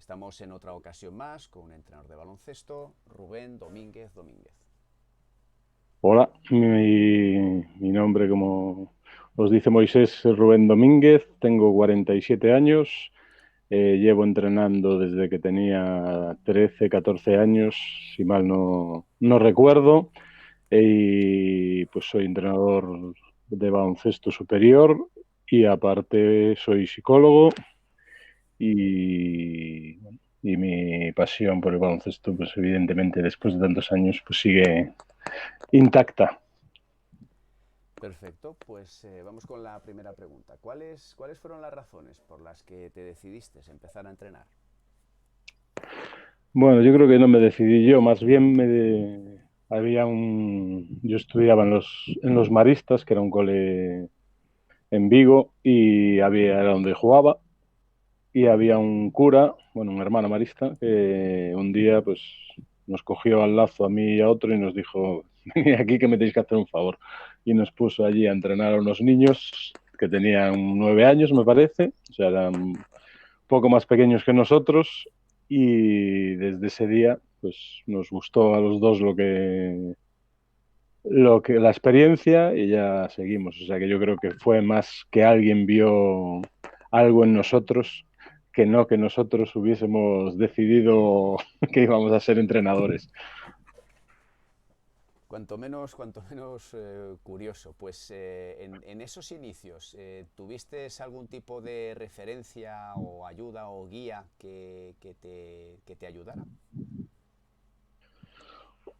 Estamos en otra ocasión más con un entrenador de baloncesto, Rubén Domínguez Domínguez. Hola, mi nombre, como os dice Moisés, es Rubén Domínguez, tengo 47 años, llevo entrenando desde que tenía 13, 14 años, si mal no recuerdo, y pues soy entrenador de baloncesto superior y aparte soy psicólogo y, y mi pasión por el baloncesto, pues evidentemente después de tantos años, pues sigue intacta. Perfecto, pues vamos con la primera pregunta. ¿Cuáles fueron las razones por las que te decidiste empezar a entrenar? Bueno, yo creo que no me decidí yo, más bien yo estudiaba en los Maristas, que era un cole en Vigo, y era donde jugaba, y había un cura, bueno, un hermano marista, que un día pues nos cogió al lazo a mí y a otro y nos dijo, venid aquí que me tenéis que hacer un favor. Y nos puso allí a entrenar a unos niños que tenían 9 años, me parece, o sea, eran un poco más pequeños que nosotros, y desde ese día pues nos gustó a los dos lo que la experiencia y ya seguimos. O sea que yo creo que fue más que alguien vio algo en nosotros que no que nosotros hubiésemos decidido que íbamos a ser entrenadores. Cuanto menos curioso. Pues en esos inicios, ¿tuviste algún tipo de referencia o ayuda o guía que te ayudara?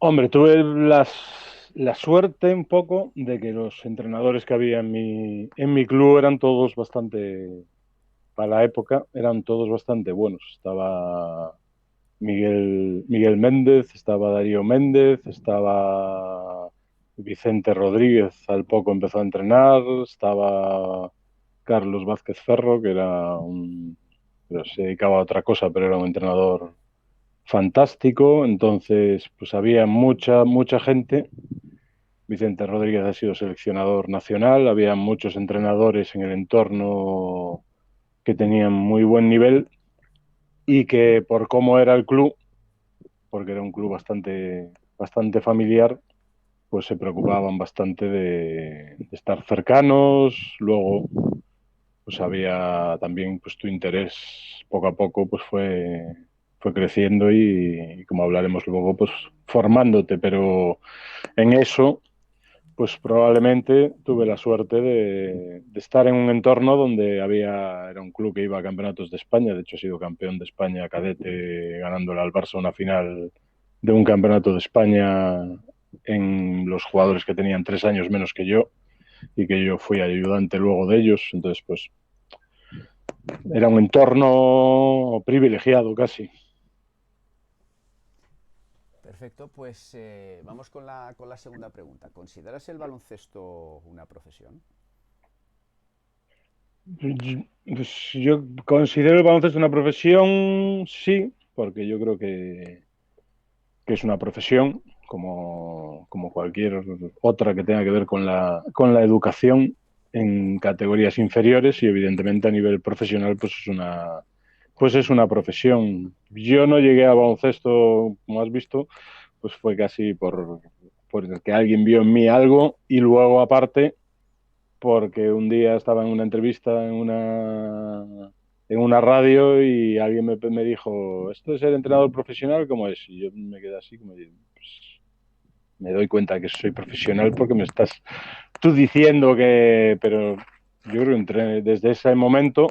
Hombre, tuve la suerte un poco de que los entrenadores que había en mi club eran todos bastante, para la época, eran todos bastante buenos. Estaba Miguel Méndez, estaba Darío Méndez, estaba Vicente Rodríguez, al poco empezó a entrenar, estaba Carlos Vázquez Ferro, que pero se dedicaba a otra cosa, pero era un entrenador fantástico. Entonces, pues había mucha gente. Vicente Rodríguez ha sido seleccionador nacional, había muchos entrenadores en el entorno que tenían muy buen nivel y que por cómo era el club, porque era un club bastante familiar, pues se preocupaban bastante de estar cercanos. Luego, pues había también, pues tu interés poco a poco, pues fue creciendo y como hablaremos luego, pues formándote. Pero en eso, pues probablemente tuve la suerte de estar en un entorno donde era un club que iba a campeonatos de España. De hecho, he sido campeón de España cadete, ganándole al Barça una final de un campeonato de España en los jugadores que tenían 3 años menos que yo y que yo fui ayudante luego de ellos. Entonces, pues era un entorno privilegiado casi. Perfecto, pues vamos con la segunda pregunta. ¿Consideras el baloncesto una profesión? Pues yo considero el baloncesto una profesión, sí, porque yo creo que es una profesión como cualquier otra que tenga que ver con la educación en categorías inferiores, y evidentemente a nivel profesional pues es una profesión. Yo no llegué a baloncesto, como has visto, pues fue casi por que alguien vio en mí algo, y luego aparte porque un día estaba en una entrevista en una radio y alguien me dijo, ¿esto de ser entrenador profesional cómo es? Y yo me quedé así, como, pues, me doy cuenta que soy profesional porque me estás tú diciendo que... Pero yo creo que desde ese momento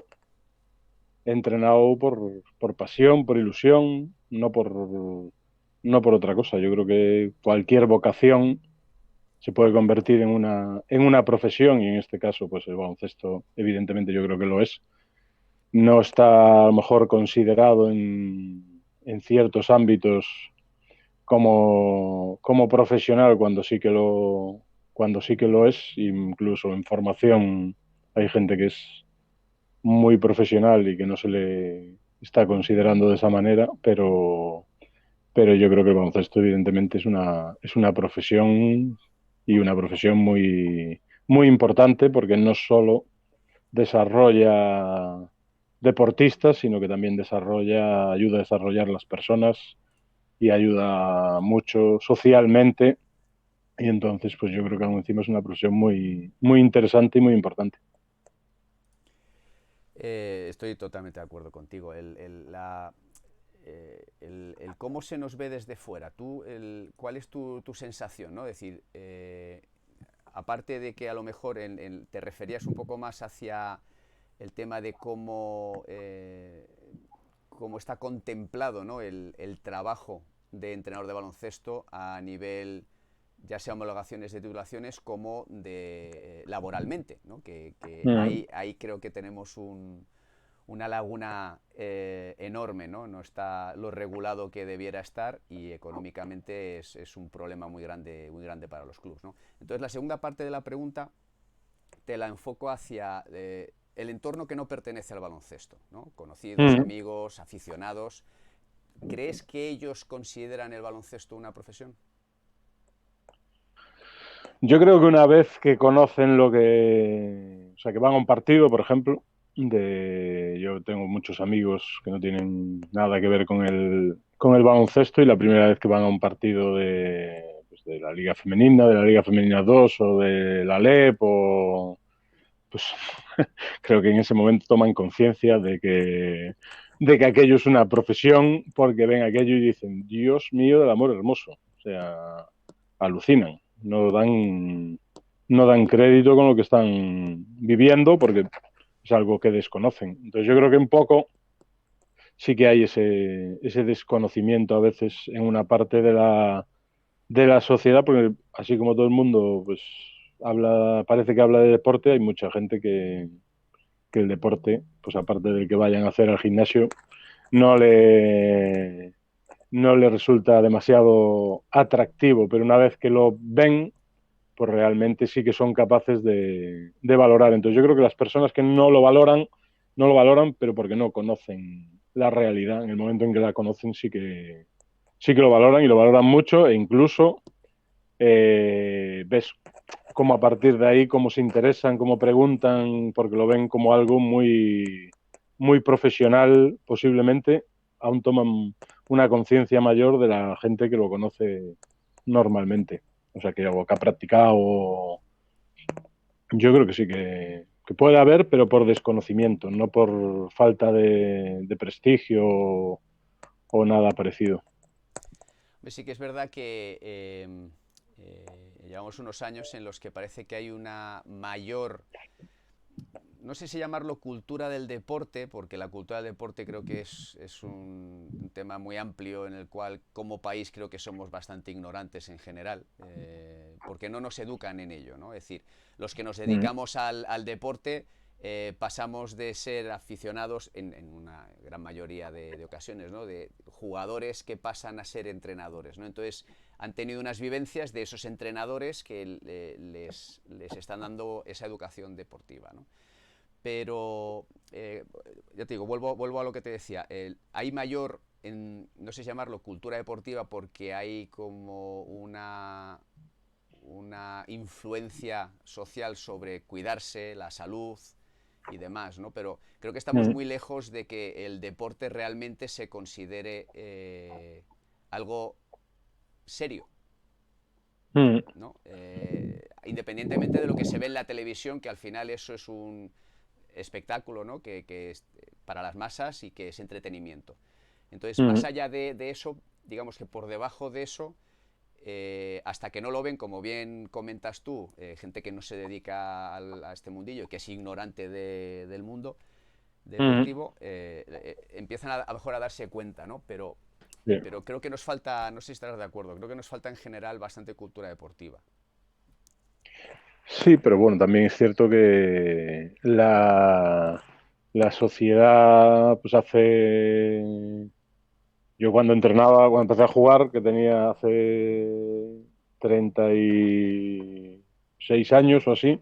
he entrenado por pasión, por ilusión, no por otra cosa. Yo creo que cualquier vocación se puede convertir en una profesión, y en este caso, pues el baloncesto, evidentemente yo creo que lo es. No está a lo mejor considerado en ciertos ámbitos como profesional cuando sí que lo es. Incluso en formación hay gente que es muy profesional y que no se le está considerando de esa manera, pero yo creo que el baloncesto evidentemente es una profesión, y una profesión muy, muy importante, porque no solo desarrolla deportistas, sino que también ayuda a desarrollar las personas y ayuda mucho socialmente. Y entonces, pues yo creo que aún encima es una profesión muy, muy interesante y muy importante. Estoy totalmente de acuerdo contigo. El cómo se nos ve desde fuera. ¿Cuál es tu sensación? ¿No? Es decir, aparte de que a lo mejor te referías un poco más hacia el tema de cómo está contemplado, ¿no? el trabajo de entrenador de baloncesto a nivel ya sea homologaciones de titulaciones como de laboralmente, ¿no? Que ahí creo que tenemos una laguna enorme, ¿no? No está lo regulado que debiera estar y económicamente es un problema muy grande para los clubes, ¿no? Entonces la segunda parte de la pregunta te la enfoco hacia el entorno que no pertenece al baloncesto, ¿no? Conocidos, amigos, aficionados. ¿Crees que ellos consideran el baloncesto una profesión? Yo creo que una vez que conocen o sea, que van a un partido, por ejemplo, yo tengo muchos amigos que no tienen nada que ver con el baloncesto y la primera vez que van a un partido pues de la Liga Femenina, de la Liga Femenina 2 o de la LEP pues creo que en ese momento toman conciencia de que aquello es una profesión porque ven aquello y dicen, Dios mío del amor hermoso. O sea, alucinan, no dan crédito con lo que están viviendo porque es algo que desconocen. Entonces yo creo que un poco sí que hay ese desconocimiento a veces en una parte de la sociedad, porque así como todo el mundo pues parece que habla de deporte, hay mucha gente que el deporte, pues aparte del que vayan a hacer al gimnasio, no le, no le resulta demasiado atractivo, pero una vez que lo ven, pues realmente sí que son capaces de valorar. Entonces yo creo que las personas que no lo valoran, pero porque no conocen la realidad. En el momento en que la conocen sí que lo valoran y lo valoran mucho e incluso ves cómo a partir de ahí, cómo se interesan, cómo preguntan, porque lo ven como algo muy, muy profesional posiblemente, aún toman una conciencia mayor de la gente que lo conoce normalmente. O sea, que ha practicado, yo creo que sí que puede haber, pero por desconocimiento, no por falta de prestigio o nada parecido. Sí que es verdad que llevamos unos años en los que parece que hay una mayor, no sé si llamarlo cultura del deporte, porque la cultura del deporte creo que es un tema muy amplio en el cual como país creo que somos bastante ignorantes en general, porque no nos educan en ello, ¿no? Es decir, los que nos dedicamos al deporte pasamos de ser aficionados en una gran mayoría de ocasiones, ¿no? De jugadores que pasan a ser entrenadores, ¿no? Entonces han tenido unas vivencias de esos entrenadores que les están dando esa educación deportiva, ¿no? Pero ya te digo, vuelvo a lo que te decía, hay mayor, no sé si llamarlo cultura deportiva, porque hay como una influencia social sobre cuidarse, la salud y demás, ¿no? Pero creo que estamos muy lejos de que el deporte realmente se considere algo serio, ¿no? Independientemente de lo que se ve en la televisión, que al final eso es un espectáculo, ¿no? Que es para las masas y que es entretenimiento. Entonces, más allá de eso, digamos que por debajo de eso, hasta que no lo ven, como bien comentas tú, gente que no se dedica a este mundillo, que es ignorante del mundo deportivo, empiezan a lo mejor a darse cuenta, ¿no? Pero creo que nos falta, no sé si estarás de acuerdo, creo que nos falta en general bastante cultura deportiva. Sí, pero bueno, también es cierto que la sociedad, pues yo cuando empecé a jugar, que tenía hace 36 años o así,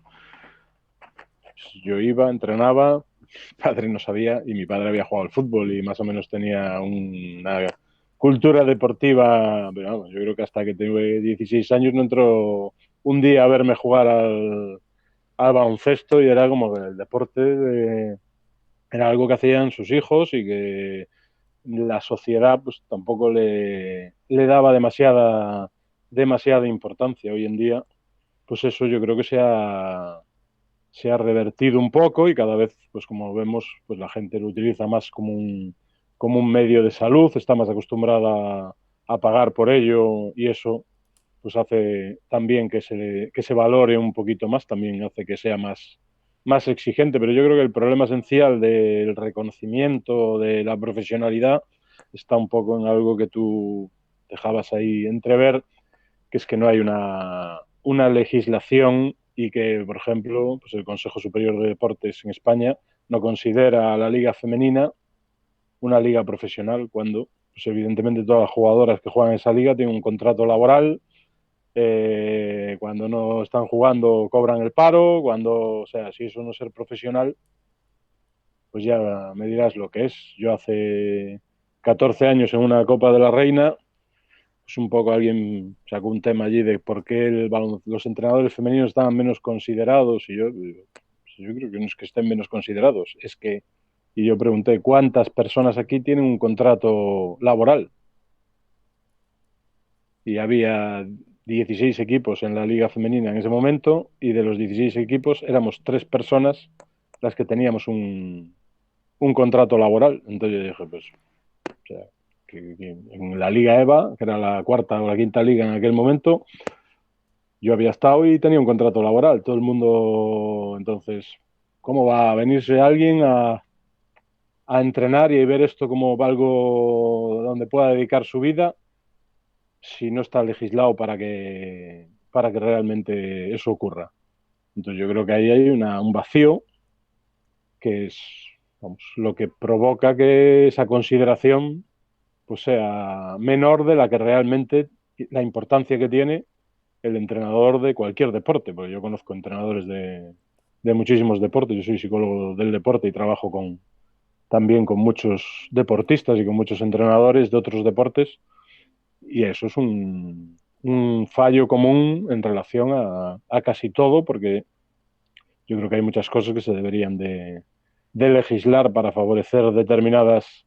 pues yo iba, entrenaba, mi padre no sabía y mi padre había jugado al fútbol y más o menos tenía una cultura deportiva, pero vamos, yo creo que hasta que tuve 16 años no entró un día a verme jugar al baloncesto y era como el deporte era algo que hacían sus hijos y que la sociedad pues tampoco le daba demasiada importancia. Hoy en día, pues eso yo creo que se ha revertido un poco y cada vez, pues como vemos, pues la gente lo utiliza más como un medio de salud, está más acostumbrada a pagar por ello y eso pues hace también que se valore un poquito más, también hace que sea más exigente, pero yo creo que el problema esencial del reconocimiento de la profesionalidad está un poco en algo que tú dejabas ahí entrever, que es que no hay una legislación y que, por ejemplo, pues el Consejo Superior de Deportes en España no considera a la liga femenina una liga profesional cuando, pues evidentemente, todas las jugadoras que juegan en esa liga tienen un contrato laboral, cuando no están jugando cobran el paro, o sea, si eso no es ser profesional, pues ya me dirás lo que es. Yo hace 14 años en una Copa de la Reina, pues un poco alguien sacó un tema allí de por qué los entrenadores femeninos estaban menos considerados y yo creo que no es que estén menos considerados, es que, y yo pregunté, ¿cuántas personas aquí tienen un contrato laboral? Y había 16 equipos en la liga femenina en ese momento y de los 16 equipos éramos 3 personas las que teníamos un contrato laboral. Entonces yo dije, pues, o sea, que en la Liga EVA, que era la cuarta o la quinta liga en aquel momento, yo había estado y tenía un contrato laboral. Todo el mundo, entonces, ¿cómo va a venirse alguien a entrenar y ver esto como algo donde pueda dedicar su vida si no está legislado para que realmente eso ocurra? Entonces yo creo que ahí hay un vacío que es, vamos, lo que provoca que esa consideración pues sea menor de la que realmente la importancia que tiene el entrenador de cualquier deporte, porque yo conozco entrenadores de muchísimos deportes, yo soy psicólogo del deporte y trabajo también con muchos deportistas y con muchos entrenadores de otros deportes, y eso es un fallo común en relación a casi todo, porque yo creo que hay muchas cosas que se deberían de legislar para favorecer determinadas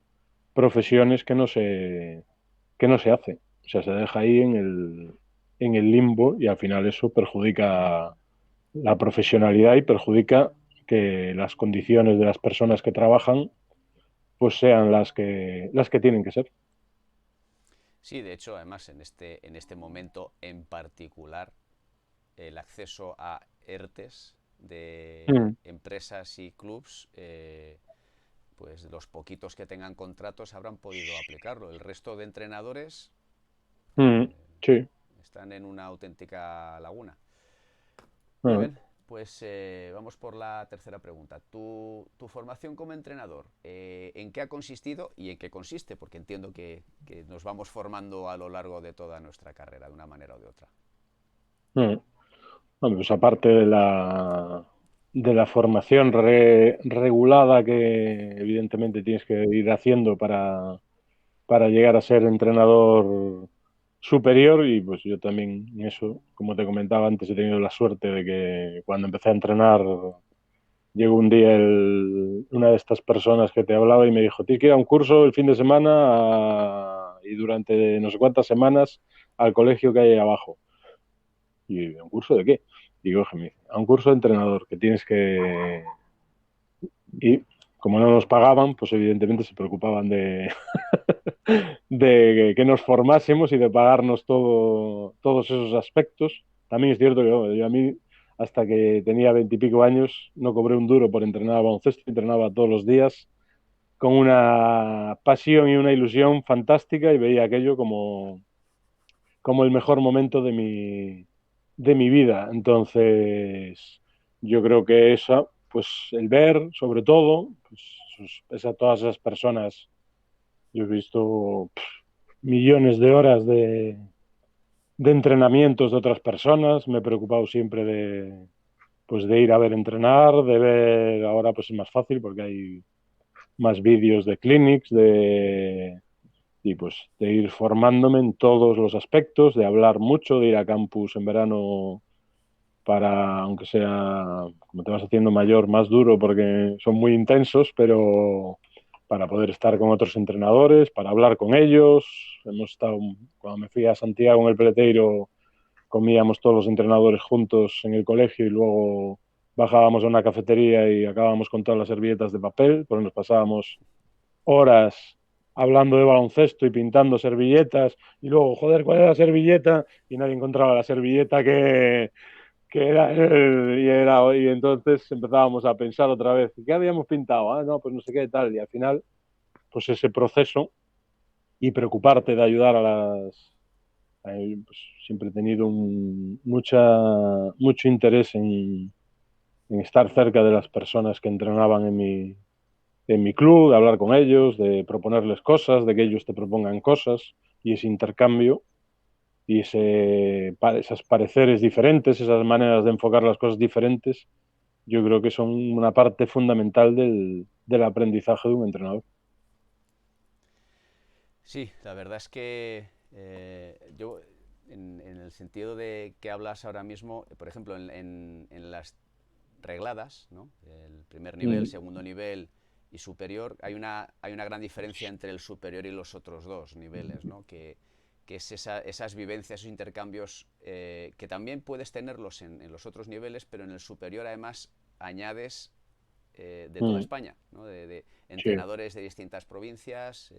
profesiones que no se hace. O sea, se deja ahí en el limbo y al final eso perjudica la profesionalidad y perjudica que las condiciones de las personas que trabajan pues sean las que tienen que ser. Sí, de hecho, además, en este momento en particular, el acceso a ERTES de Mm, empresas y clubs, pues los poquitos que tengan contratos habrán podido aplicarlo. El resto de entrenadores mm, sí. están en una auténtica laguna. Muy Ah. bien, pues vamos por la tercera pregunta. Tu formación como entrenador, ¿en qué ha consistido y en qué consiste? Porque entiendo que nos vamos formando a lo largo de toda nuestra carrera, de una manera o de otra. Mm. Bueno, pues aparte de la formación regulada que evidentemente tienes que ir haciendo para llegar a ser entrenador superior, y pues yo también en eso, como te comentaba antes, he tenido la suerte de que cuando empecé a entrenar llegó un día una de estas personas que te hablaba y me dijo, tienes que ir a un curso el fin de semana y durante no sé cuántas semanas al colegio que hay ahí abajo. Y ¿un curso de qué? Digo, me dice, a un curso de entrenador que tienes que... Y como no nos pagaban, pues evidentemente se preocupaban de que nos formásemos y de pagarnos todos esos aspectos. También es cierto que bueno, yo a mí, hasta que tenía 20 y pico años, no cobré un duro por entrenar a baloncesto, entrenaba todos los días con una pasión y una ilusión fantástica y veía aquello como el mejor momento de mi vida. Entonces, yo creo que pues el ver, sobre todo, pues, todas esas personas, yo he visto millones de horas de entrenamientos de otras personas, me he preocupado siempre pues de ir a ver entrenar, de ver, ahora pues es más fácil porque hay más vídeos de clinics, y pues de ir formándome en todos los aspectos, de hablar mucho, de ir a campus en verano para, aunque sea, como te vas haciendo mayor, más duro porque son muy intensos, pero para poder estar con otros entrenadores, para hablar con ellos. Hemos estado, cuando me fui a Santiago en el Peleteiro, comíamos todos los entrenadores juntos en el colegio y luego bajábamos a una cafetería y acabábamos con todas las servilletas de papel, porque nos pasábamos horas hablando de baloncesto y pintando servilletas y luego, joder, ¿cuál es la servilleta? Y nadie encontraba la servilleta que era él y entonces empezábamos a pensar otra vez, ¿qué habíamos pintado? Ah, no, pues no sé qué tal, y al final, pues ese proceso y preocuparte de ayudar a pues, siempre he tenido mucho interés en estar cerca de las personas que entrenaban en mi club, de hablar con ellos, de proponerles cosas, de que ellos te propongan cosas, y ese intercambio y esos pareceres diferentes, esas maneras de enfocar las cosas diferentes, yo creo que son una parte fundamental del aprendizaje de un entrenador. Sí, la verdad es que yo, en el sentido de que hablas ahora mismo, por ejemplo, en las regladas, ¿no? El primer nivel, segundo nivel y superior, hay una gran diferencia entre el superior y los otros dos niveles, ¿no? Que es esas vivencias, esos intercambios que también puedes tenerlos en los otros niveles, pero en el superior además añades de toda España, ¿no? De Sí. entrenadores de distintas provincias,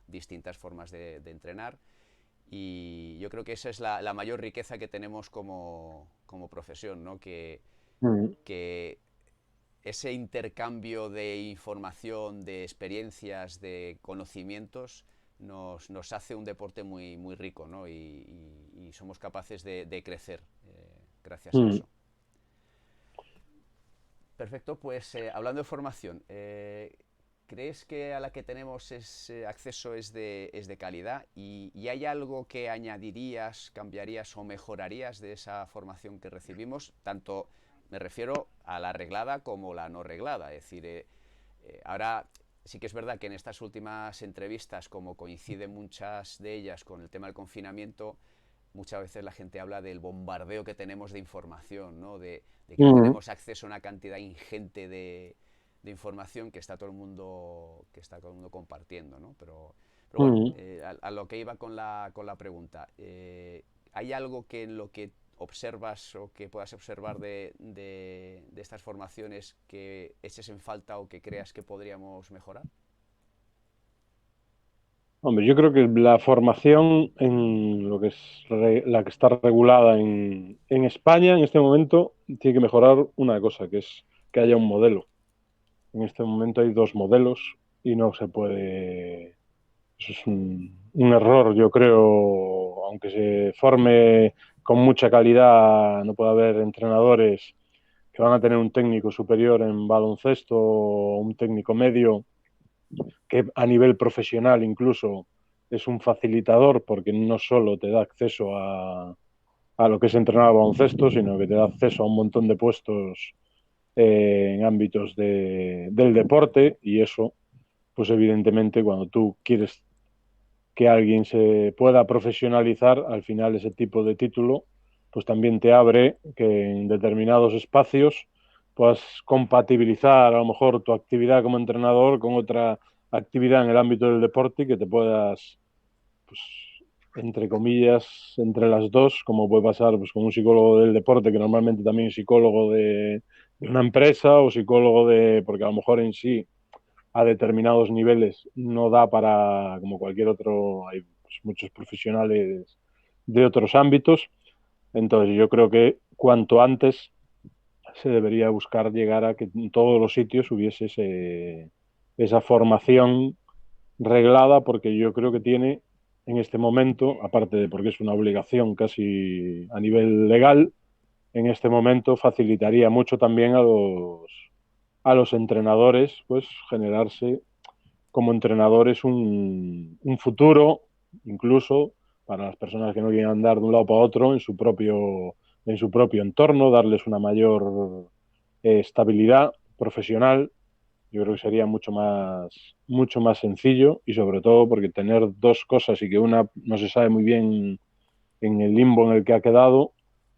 distintas formas de entrenar. Y yo creo que esa es la mayor riqueza que tenemos como profesión, ¿no? Que ese intercambio de información, de experiencias, de conocimientos, nos hace un deporte muy rico, ¿no? Y somos capaces de crecer gracias a eso. Perfecto, pues hablando de formación, ¿crees que a la que tenemos acceso es de calidad? ¿Y hay algo que añadirías, cambiarías o mejorarías de esa formación que recibimos? Tanto me refiero a la reglada como la no reglada. Es decir, ahora sí que es verdad que en estas últimas entrevistas, como coinciden muchas de ellas con el tema del confinamiento, muchas veces la gente habla del bombardeo que tenemos de información, ¿no? De que tenemos acceso a una cantidad ingente de información que está todo el mundo compartiendo, ¿no? Pero bueno, a lo que iba con la pregunta, ¿hay algo que en lo que observas o que puedas observar de estas formaciones que eches en falta o que creas que podríamos mejorar? Hombre, yo creo que la formación en lo que es la que está regulada en España en este momento tiene que mejorar una cosa, que es que haya un modelo. En este momento hay dos modelos y no se puede. Eso es un error, yo creo, aunque se forme con mucha calidad, no puede haber entrenadores que van a tener un técnico superior en baloncesto o un técnico medio que a nivel profesional incluso es un facilitador porque no solo te da acceso a lo que es entrenar baloncesto, sino que te da acceso a un montón de puestos en ámbitos del deporte y eso, pues evidentemente cuando tú quieres que alguien se pueda profesionalizar, al final ese tipo de título, pues también te abre que en determinados espacios puedas compatibilizar a lo mejor tu actividad como entrenador con otra actividad en el ámbito del deporte y que te puedas, pues, entre comillas, entre las dos, como puede pasar pues, con un psicólogo del deporte, que normalmente también es psicólogo de una empresa o psicólogo porque a lo mejor en sí a determinados niveles no da para, como cualquier otro, hay pues, muchos profesionales de otros ámbitos. Entonces yo creo que cuanto antes se debería buscar llegar a que en todos los sitios hubiese esa formación reglada, porque yo creo que tiene en este momento, aparte de porque es una obligación casi a nivel legal, en este momento facilitaría mucho también a los entrenadores pues generarse como entrenadores un futuro, incluso para las personas que no quieren andar de un lado para otro en su propio entorno, darles una mayor estabilidad profesional. Yo creo que sería mucho más sencillo y sobre todo porque tener dos cosas y que una no se sabe muy bien en el limbo en el que ha quedado,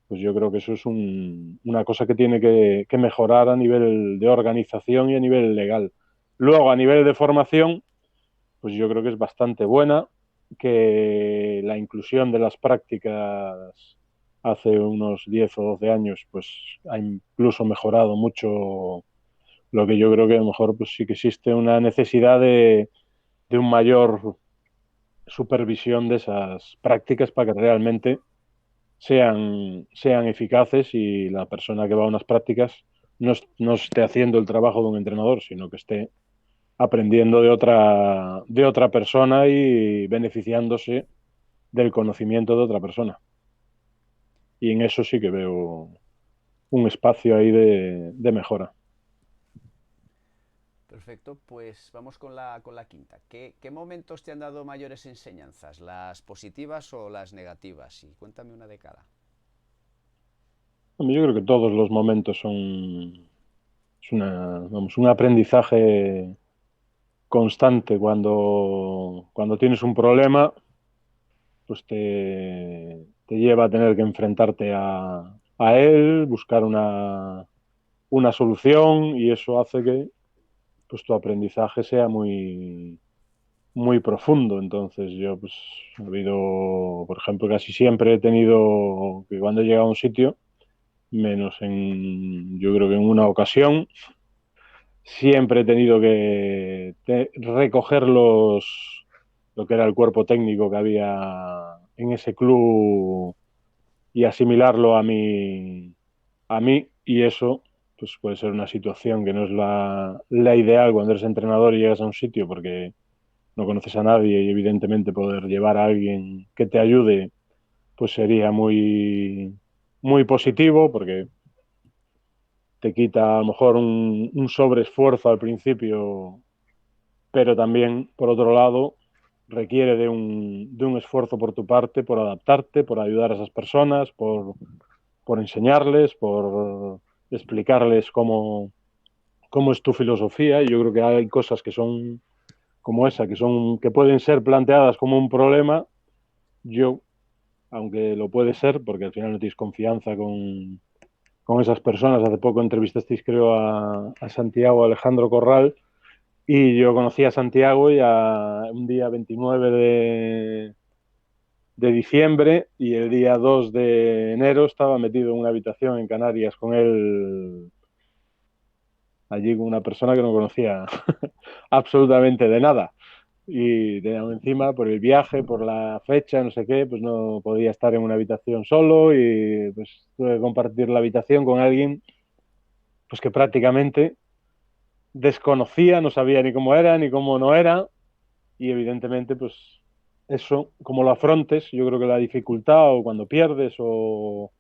pues yo creo que eso es una cosa que tiene que mejorar a nivel de organización y a nivel legal. Luego, a nivel de formación, pues yo creo que es bastante buena, que la inclusión de las prácticas hace unos 10 o 12 años, pues ha incluso mejorado mucho. Lo que yo creo que a lo mejor pues sí que existe una necesidad de un mayor supervisión de esas prácticas para que realmente sean eficaces y la persona que va a unas prácticas no esté haciendo el trabajo de un entrenador, sino que esté aprendiendo de otra persona y beneficiándose del conocimiento de otra persona. Y en eso sí que veo un espacio ahí de mejora. Perfecto, pues vamos con la quinta. ¿Qué momentos te han dado mayores enseñanzas? ¿Las positivas o las negativas? Y cuéntame una de cada. Yo creo que todos los momentos es vamos, un aprendizaje constante. Cuando tienes un problema, pues te lleva a tener que enfrentarte a él, buscar una solución y eso hace que pues, tu aprendizaje sea muy profundo. Entonces yo pues he habido, por ejemplo, casi siempre he tenido que cuando he llegado a un sitio, menos yo creo que en una ocasión, siempre he tenido que recoger lo que era el cuerpo técnico que había en ese club y asimilarlo a mí y eso pues puede ser una situación que no es la ideal cuando eres entrenador y llegas a un sitio porque no conoces a nadie y evidentemente poder llevar a alguien que te ayude pues sería muy positivo porque te quita a lo mejor un sobreesfuerzo al principio, pero también, por otro lado, requiere de un esfuerzo por tu parte, por adaptarte, por ayudar a esas personas, por enseñarles, por explicarles cómo es tu filosofía. Y yo creo que hay cosas que son como esa, que pueden ser planteadas como un problema. Yo, aunque lo puede ser, porque al final no tienes confianza con esas personas. Hace poco entrevistasteis, creo, a Santiago Alejandro Corral, y yo conocí a Santiago ya un día 29 de diciembre y el día 2 de enero estaba metido en una habitación en Canarias con él, allí con una persona que no conocía absolutamente de nada. Y encima, por el viaje, por la fecha, no sé qué, pues no podía estar en una habitación solo y pues tuve que compartir la habitación con alguien pues que prácticamente desconocía, no sabía ni cómo era, ni cómo no era, y evidentemente, pues eso, como lo afrontes, yo creo que la dificultad o cuando pierdes o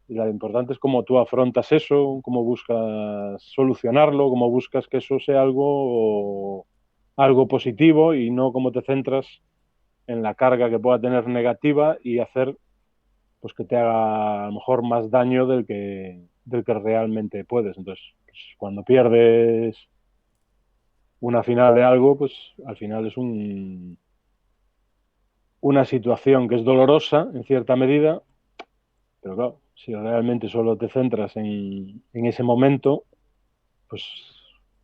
lo importante es cómo tú afrontas eso, cómo buscas solucionarlo, cómo buscas que eso sea algo positivo y no cómo te centras en la carga que pueda tener negativa y hacer pues que te haga a lo mejor más daño del que realmente puedes. Entonces, pues, cuando pierdes una final de algo, pues al final es una situación que es dolorosa en cierta medida, pero claro, si realmente solo te centras en ese momento, pues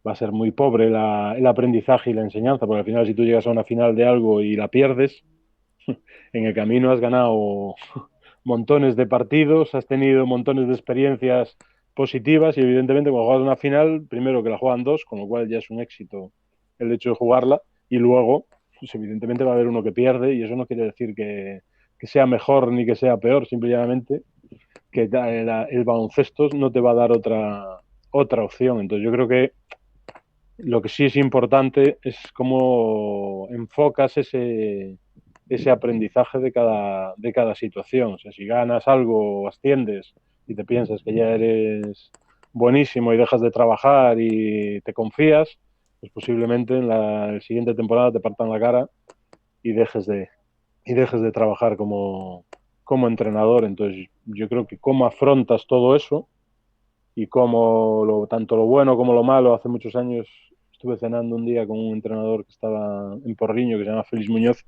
va a ser muy pobre el aprendizaje y la enseñanza, porque al final si tú llegas a una final de algo y la pierdes, en el camino has ganado montones de partidos, has tenido montones de experiencias positivas y evidentemente cuando juegas una final, primero que la juegan dos, con lo cual ya es un éxito el hecho de jugarla, y luego, pues evidentemente va a haber uno que pierde y eso no quiere decir que sea mejor ni que sea peor, simplemente que el baloncesto no te va a dar otra opción. Entonces yo creo que lo que sí es importante es cómo enfocas ese aprendizaje de cada situación. O sea, si ganas algo o asciendes y te piensas que ya eres buenísimo y dejas de trabajar y te confías, pues posiblemente en la siguiente temporada te partan la cara y dejes de trabajar como entrenador. Entonces yo creo que cómo afrontas todo eso y cómo tanto lo bueno como lo malo. Hace muchos años estuve cenando un día con un entrenador que estaba en Porriño, que se llama Félix Muñoz,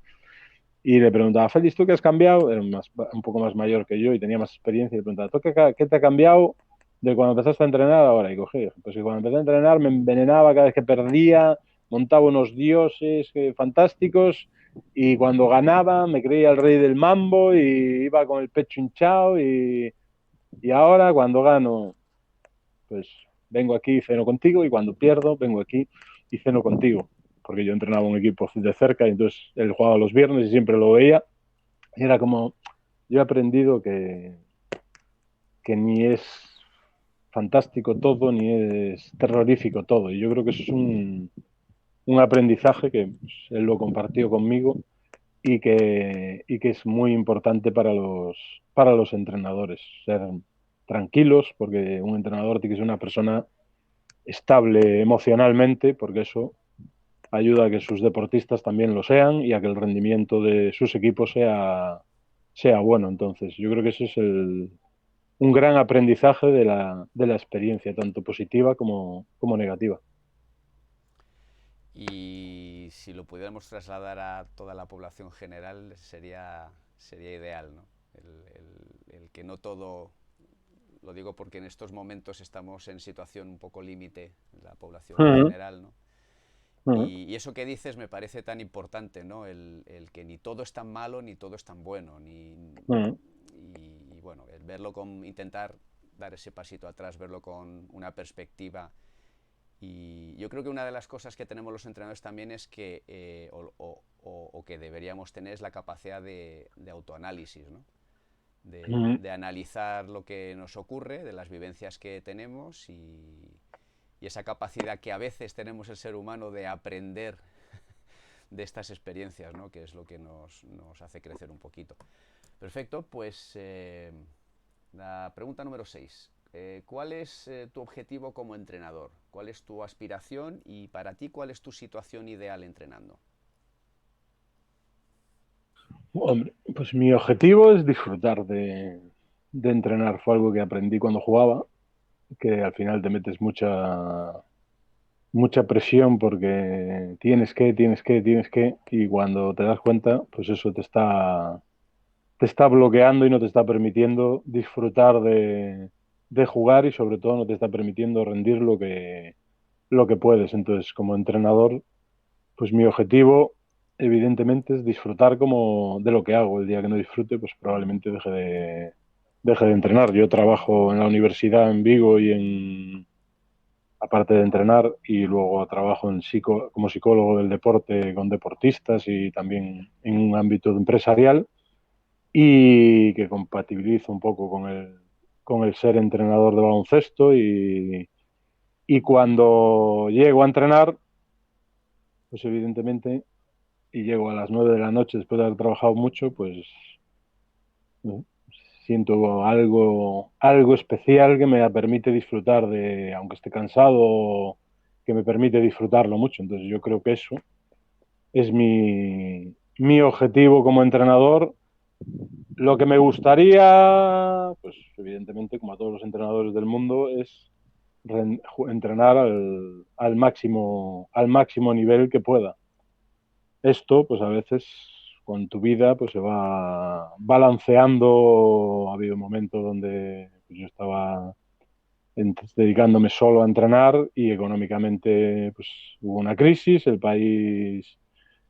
Y le preguntaba, Félix, ¿tú qué has cambiado? Era un poco más mayor que yo y tenía más experiencia. Y le preguntaba, ¿tú qué te ha cambiado de cuando empezaste a entrenar ahora? Y cogí, pues que cuando empecé a entrenar me envenenaba cada vez que perdía, montaba unos dioses fantásticos y cuando ganaba me creía el rey del mambo y iba con el pecho hinchado y ahora cuando gano, pues vengo aquí y ceno contigo y cuando pierdo vengo aquí y ceno contigo. Porque yo entrenaba un equipo de cerca y entonces él jugaba los viernes y siempre lo veía. Y era como, yo he aprendido que ni es fantástico todo, ni es terrorífico todo. Y yo creo que eso es un aprendizaje que pues, él lo compartió conmigo y que es muy importante para los entrenadores. Ser tranquilos, porque un entrenador tiene que ser una persona estable emocionalmente, porque eso ayuda a que sus deportistas también lo sean y a que el rendimiento de sus equipos sea bueno. Entonces, yo creo que ese es un gran aprendizaje de la experiencia, tanto positiva como negativa. Y si lo pudiéramos trasladar a toda la población general, sería ideal, ¿no? El que no todo, lo digo porque en estos momentos estamos en situación un poco límite, la población Uh en -huh. general, ¿no? Uh -huh. Y eso que dices me parece tan importante, ¿no? El que ni todo es tan malo ni todo es tan bueno. Uh -huh. Y bueno, el verlo con, intentar dar ese pasito atrás, verlo con una perspectiva. Y yo creo que una de las cosas que tenemos los entrenadores también es que, o que deberíamos tener, es la capacidad de autoanálisis, ¿no? Uh -huh. De analizar lo que nos ocurre, de las vivencias que tenemos y esa capacidad que a veces tenemos el ser humano de aprender de estas experiencias, ¿no? Que es lo que nos hace crecer un poquito. Perfecto, pues la pregunta número 6. ¿Cuál es tu objetivo como entrenador? ¿Cuál es tu aspiración? Y para ti, ¿cuál es tu situación ideal entrenando? Hombre, pues mi objetivo es disfrutar de entrenar. Fue algo que aprendí cuando jugaba, que al final te metes mucha presión porque tienes que, y cuando te das cuenta, pues eso te está bloqueando y no te está permitiendo disfrutar de jugar y sobre todo no te está permitiendo rendir lo que puedes. Entonces, como entrenador, pues mi objetivo, evidentemente, es disfrutar como de lo que hago. El día que no disfrute, pues probablemente deje de entrenar. Yo trabajo en la universidad en Vigo aparte de entrenar, y luego trabajo como psicólogo del deporte con deportistas y también en un ámbito empresarial y que compatibilizo un poco con el ser entrenador de baloncesto y cuando llego a entrenar, pues evidentemente, y llego a las 9 de la noche después de haber trabajado mucho, pues ¿no? Siento algo especial que me permite disfrutar aunque esté cansado, que me permite disfrutarlo mucho. Entonces yo creo que eso es mi objetivo como entrenador. Lo que me gustaría, pues evidentemente, como a todos los entrenadores del mundo, es entrenar al máximo nivel que pueda. Esto, pues a veces con tu vida, pues se va balanceando. Ha habido momentos donde pues, yo estaba dedicándome solo a entrenar y económicamente pues hubo una crisis, el país,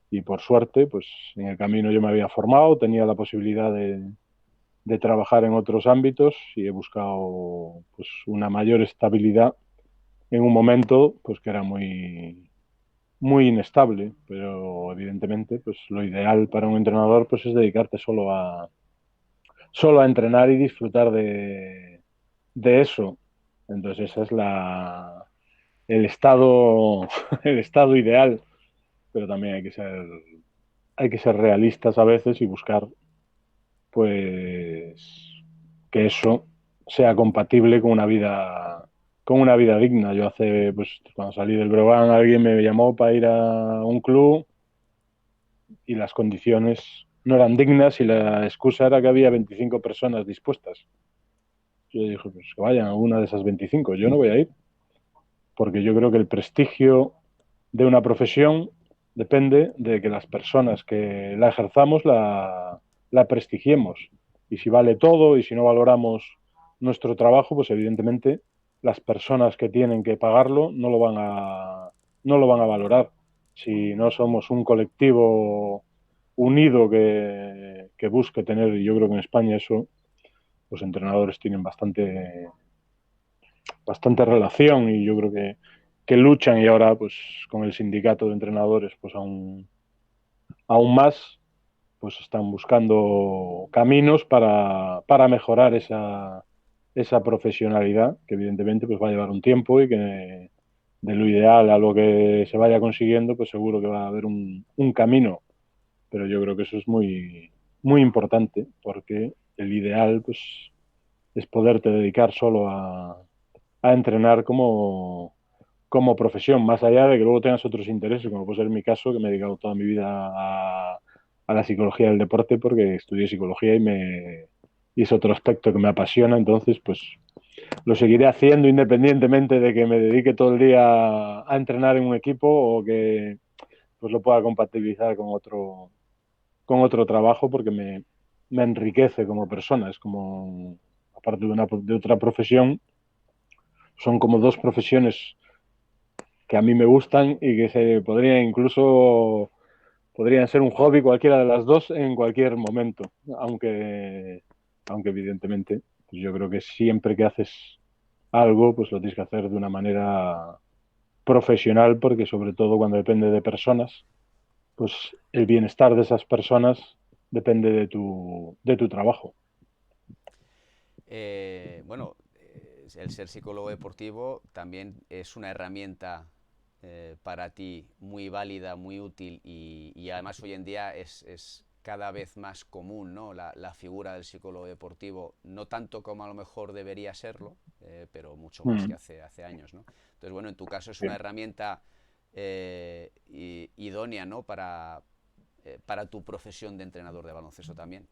y por suerte, pues en el camino yo me había formado, tenía la posibilidad de trabajar en otros ámbitos y he buscado pues una mayor estabilidad en un momento pues que era muy inestable, pero evidentemente pues lo ideal para un entrenador pues es dedicarte solo a entrenar y disfrutar de eso. Entonces ese es el estado el estado ideal, pero también hay que ser realistas a veces y buscar pues que eso sea compatible con una vida digna. Yo pues cuando salí del Breogán alguien me llamó para ir a un club y las condiciones no eran dignas y la excusa era que había 25 personas dispuestas. Yo dije, pues que vayan a una de esas 25, yo no voy a ir, porque yo creo que el prestigio de una profesión depende de que las personas que la ejerzamos la prestigiemos. Y si vale todo y si no valoramos nuestro trabajo, pues evidentemente las personas que tienen que pagarlo no lo van a valorar. Si no somos un colectivo unido que busque tener, y yo creo que en España eso, los entrenadores tienen bastante relación y yo creo que luchan y ahora pues con el sindicato de entrenadores pues aún más pues están buscando caminos para mejorar esa profesionalidad que evidentemente pues va a llevar un tiempo y que de lo ideal a lo que se vaya consiguiendo pues seguro que va a haber un camino, pero yo creo que eso es muy importante porque el ideal pues es poderte dedicar solo a entrenar como profesión, más allá de que luego tengas otros intereses, como puede ser mi caso, que me he dedicado toda mi vida a la psicología del deporte porque estudié psicología y es otro aspecto que me apasiona, entonces pues lo seguiré haciendo independientemente de que me dedique todo el día a entrenar en un equipo o que pues lo pueda compatibilizar con otro trabajo porque me enriquece como persona, es como, aparte de otra profesión, son como dos profesiones que a mí me gustan y que se podrían incluso podrían ser un hobby cualquiera de las dos en cualquier momento, aunque evidentemente pues yo creo que siempre que haces algo pues lo tienes que hacer de una manera profesional porque sobre todo cuando depende de personas pues el bienestar de esas personas depende de tu trabajo. Bueno, el ser psicólogo deportivo también es una herramienta para ti muy válida, muy útil y además hoy en día es cada vez más común, ¿no? La figura del psicólogo deportivo, no tanto como a lo mejor debería serlo, pero mucho más que Mm, hace años, ¿no? Entonces, bueno, en tu caso es una sí. herramienta idónea, ¿no? Para tu profesión de entrenador de baloncesto también.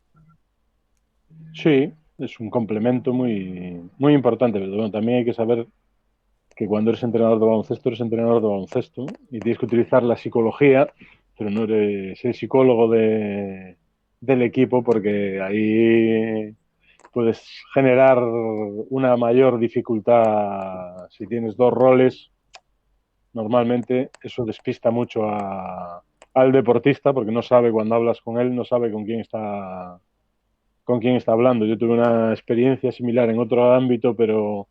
Sí, es un complemento muy importante, pero bueno, también hay que saber que cuando eres entrenador de baloncesto y tienes que utilizar la psicología, pero no eres el psicólogo del equipo porque ahí puedes generar una mayor dificultad si tienes dos roles. Normalmente eso despista mucho al deportista porque no sabe cuando hablas con él, no sabe con quién está hablando. Yo tuve una experiencia similar en otro ámbito, pero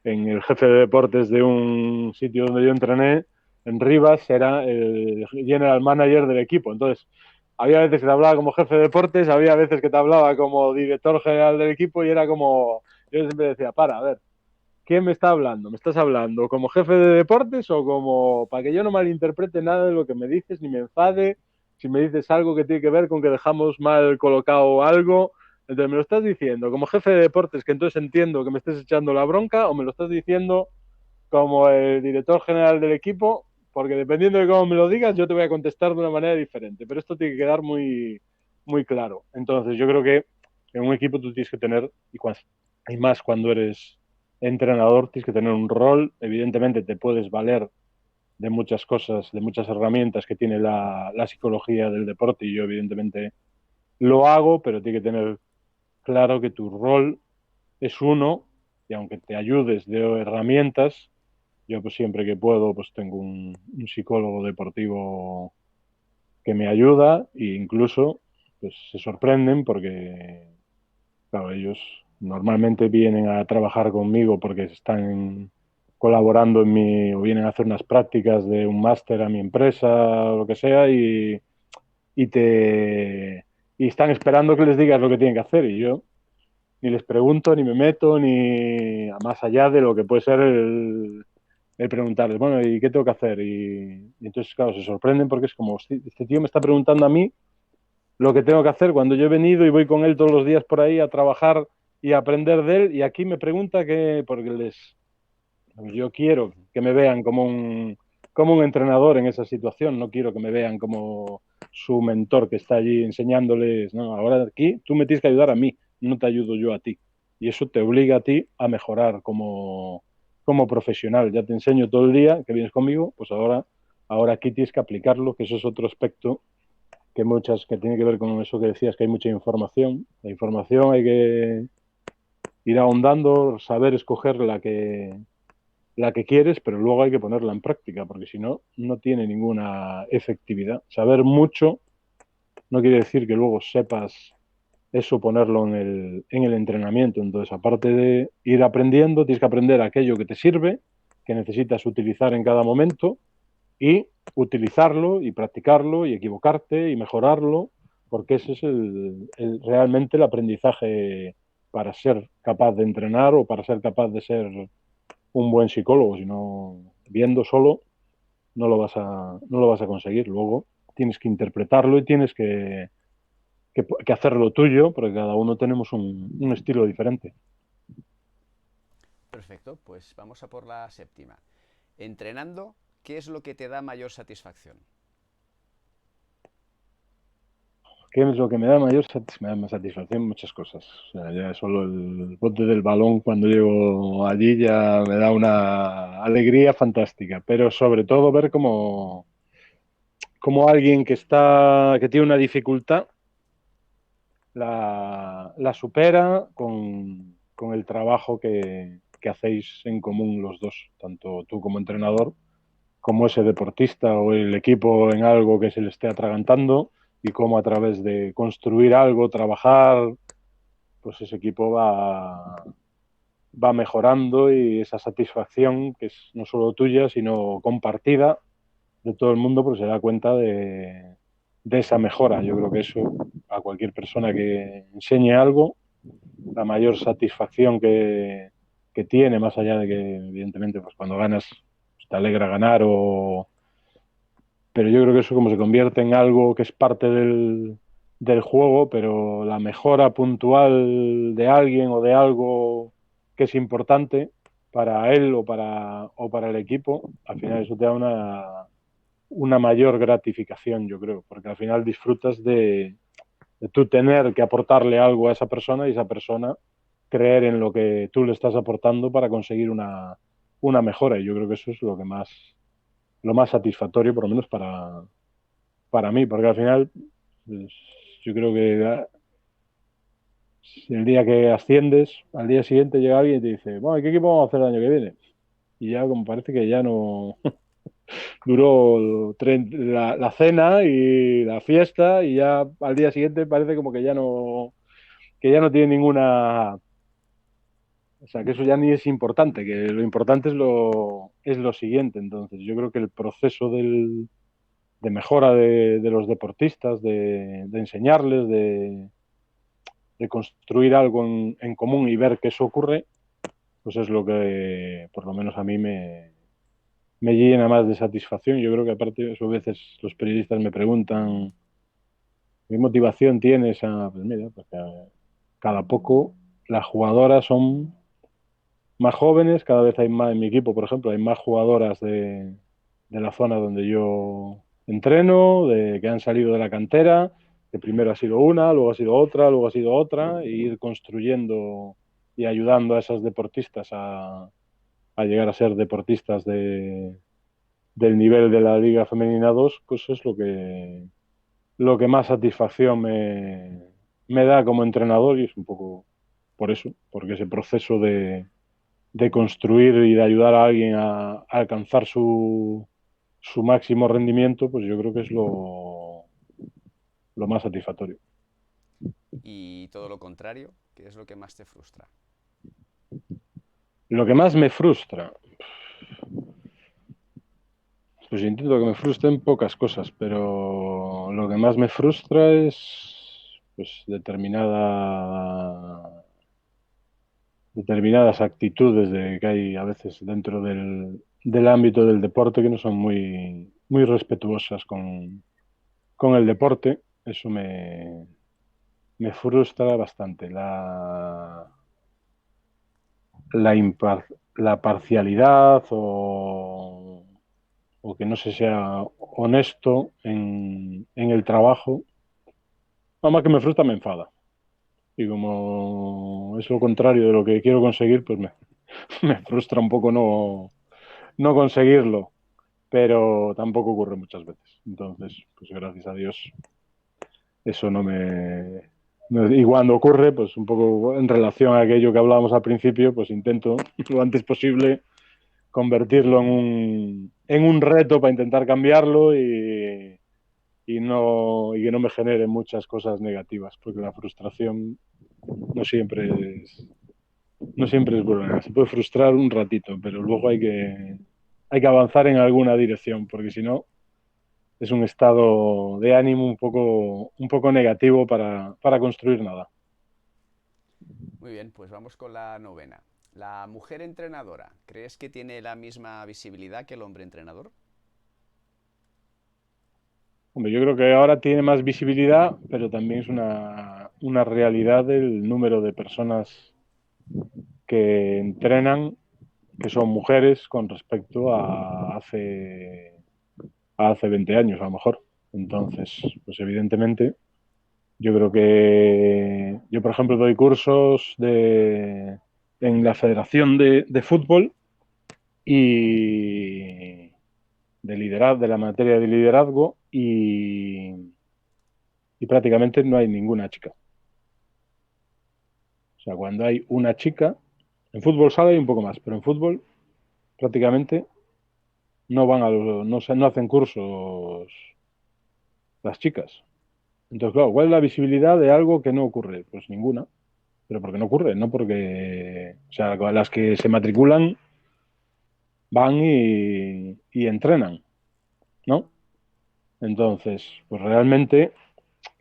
en el jefe de deportes de un sitio donde yo entrené, en Rivas, era el general manager del equipo. Entonces, había veces que te hablaba como jefe de deportes, había veces que te hablaba como director general del equipo y era como, yo siempre decía, a ver, ¿quién me está hablando? ¿Me estás hablando como jefe de deportes o como para que yo no malinterprete nada de lo que me dices ni me enfade? Si me dices algo que tiene que ver con que dejamos mal colocado algo, entonces me lo estás diciendo como jefe de deportes, que entonces entiendo que me estés echando la bronca, o me lo estás diciendo como el director general del equipo, porque dependiendo de cómo me lo digas, yo te voy a contestar de una manera diferente. Pero esto tiene que quedar muy claro. Entonces, yo creo que en un equipo tú tienes que tener, y más cuando eres entrenador, tienes que tener un rol. Evidentemente, te puedes valer de muchas cosas, de muchas herramientas que tiene la psicología del deporte, y yo, evidentemente, lo hago, pero tiene que tener claro que tu rol es uno, y aunque te ayudes de herramientas, yo pues siempre que puedo pues tengo un psicólogo deportivo que me ayuda e incluso pues se sorprenden porque claro, ellos normalmente vienen a trabajar conmigo porque están colaborando o vienen a hacer unas prácticas de un máster a mi empresa o lo que sea y te y están esperando que les digas lo que tienen que hacer y yo ni les pregunto ni me meto ni a más allá de lo que puede ser el preguntarles, bueno, ¿y qué tengo que hacer? Y entonces, claro, se sorprenden porque es como, este tío me está preguntando a mí lo que tengo que hacer cuando yo he venido y voy con él todos los días por ahí a trabajar y a aprender de él, y aquí me pregunta que, porque yo quiero que me vean como un entrenador en esa situación, no quiero que me vean como su mentor que está allí enseñándoles, no, ahora aquí tú me tienes que ayudar a mí, no te ayudo yo a ti. Y eso te obliga a ti a mejorar como profesional. Ya te enseño todo el día que vienes conmigo, pues ahora Ahora aquí tienes que aplicarlo, que eso es otro aspecto que tiene que ver con eso que decías, que hay mucha información. La información hay que ir ahondando, saber escoger la que quieres, pero luego hay que ponerla en práctica, porque si no, no tiene ninguna efectividad. Saber mucho no quiere decir que luego sepas eso ponerlo en el entrenamiento. Entonces, aparte de ir aprendiendo, tienes que aprender aquello que te sirve, que necesitas utilizar en cada momento y utilizarlo y practicarlo y equivocarte y mejorarlo, porque ese es realmente el aprendizaje para ser capaz de entrenar o para ser capaz de ser un buen psicólogo. Si no, viendo solo no lo vas a conseguir. Luego tienes que interpretarlo y tienes que hacerlo tuyo, porque cada uno tenemos un estilo diferente. Perfecto, pues vamos a por la séptima. Entrenando, ¿qué es lo que te da mayor satisfacción? ¿Qué es lo que me da me da más satisfacción? Muchas cosas. O sea, ya solo el bote del balón cuando llego allí ya me da una alegría fantástica, pero sobre todo ver como alguien que tiene una dificultad la supera con el trabajo que hacéis en común los dos, tanto tú como entrenador, como ese deportista o el equipo en algo que se le esté atragantando y cómo a través de construir algo, trabajar, pues ese equipo va mejorando y esa satisfacción que es no solo tuya, sino compartida de todo el mundo, pues se da cuenta de esa mejora. Yo creo que eso a cualquier persona que enseñe algo, la mayor satisfacción que tiene, más allá de que evidentemente pues cuando ganas pues, te alegra ganar pero yo creo que eso como se convierte en algo que es parte del juego, pero la mejora puntual de alguien o de algo que es importante para él o para el equipo, al final eso te da una mayor gratificación, yo creo, porque al final disfrutas de tú tener que aportarle algo a esa persona y esa persona creer en lo que tú le estás aportando para conseguir una mejora. Y yo creo que eso es lo más satisfactorio, por lo menos para mí, porque al final pues, yo creo que el día que asciendes, al día siguiente llega alguien y te dice, bueno, ¿qué equipo vamos a hacer el año que viene? Y ya como parece que ya no duró la cena y la fiesta y ya al día siguiente parece como que ya no tiene ninguna, o sea, que eso ya ni es importante, que lo importante es lo siguiente. Entonces, yo creo que el proceso de mejora de los deportistas, de enseñarles, de construir algo en común y ver que eso ocurre, pues es lo que por lo menos a mí me llena más de satisfacción. Yo creo que aparte, eso a veces los periodistas me preguntan, ¿qué motivación tienes? Pues mira, porque cada poco las jugadoras son más jóvenes, cada vez hay más en mi equipo, por ejemplo, hay más jugadoras de la zona donde yo entreno, que han salido de la cantera, que primero ha sido una, luego ha sido otra, luego ha sido otra, e ir construyendo y ayudando a esas deportistas a llegar a ser deportistas del nivel de la Liga Femenina 2, pues es lo que más satisfacción me da como entrenador y es un poco por eso, porque ese proceso de construir y de ayudar a alguien a alcanzar su máximo rendimiento, pues yo creo que es lo más satisfactorio. Y todo lo contrario, ¿qué es lo que más te frustra? Lo que más me frustra, pues intento que me frustren pocas cosas, pero lo que más me frustra es pues determinadas actitudes que hay a veces dentro del ámbito del deporte que no son muy respetuosas con el deporte. Eso me frustra bastante. La, impar- la parcialidad o que no se sea honesto en el trabajo. Nada más que me frustra, me enfada. Y como es lo contrario de lo que quiero conseguir, pues me frustra un poco no conseguirlo. pero tampoco ocurre muchas veces. Entonces, pues gracias a Dios, eso no me... Y cuando ocurre, pues un poco en relación a aquello que hablábamos al principio, pues intento lo antes posible convertirlo en un reto para intentar cambiarlo y que no me genere muchas cosas negativas, porque la frustración no siempre no siempre es buena. Se puede frustrar un ratito, pero luego hay que avanzar en alguna dirección, porque si no, es un estado de ánimo un poco negativo para construir nada. Muy bien, pues vamos con la novena. La mujer entrenadora, ¿crees que tiene la misma visibilidad que el hombre entrenador? Hombre, yo creo que ahora tiene más visibilidad, pero también es una realidad el número de personas que entrenan, que son mujeres, con respecto a hace 20 años, a lo mejor. Entonces, pues evidentemente, yo creo que yo, por ejemplo, doy cursos en la Federación de Fútbol y de liderazgo, de la materia de liderazgo y prácticamente no hay ninguna chica. O sea, cuando hay una chica, en fútbol sala hay un poco más, pero en fútbol prácticamente no van a no hacen cursos las chicas. Entonces, claro, ¿cuál es la visibilidad de algo que no ocurre? Pues ninguna. Pero porque no ocurre, no porque, o sea, las que se matriculan van y entrenan, ¿no? Entonces, pues realmente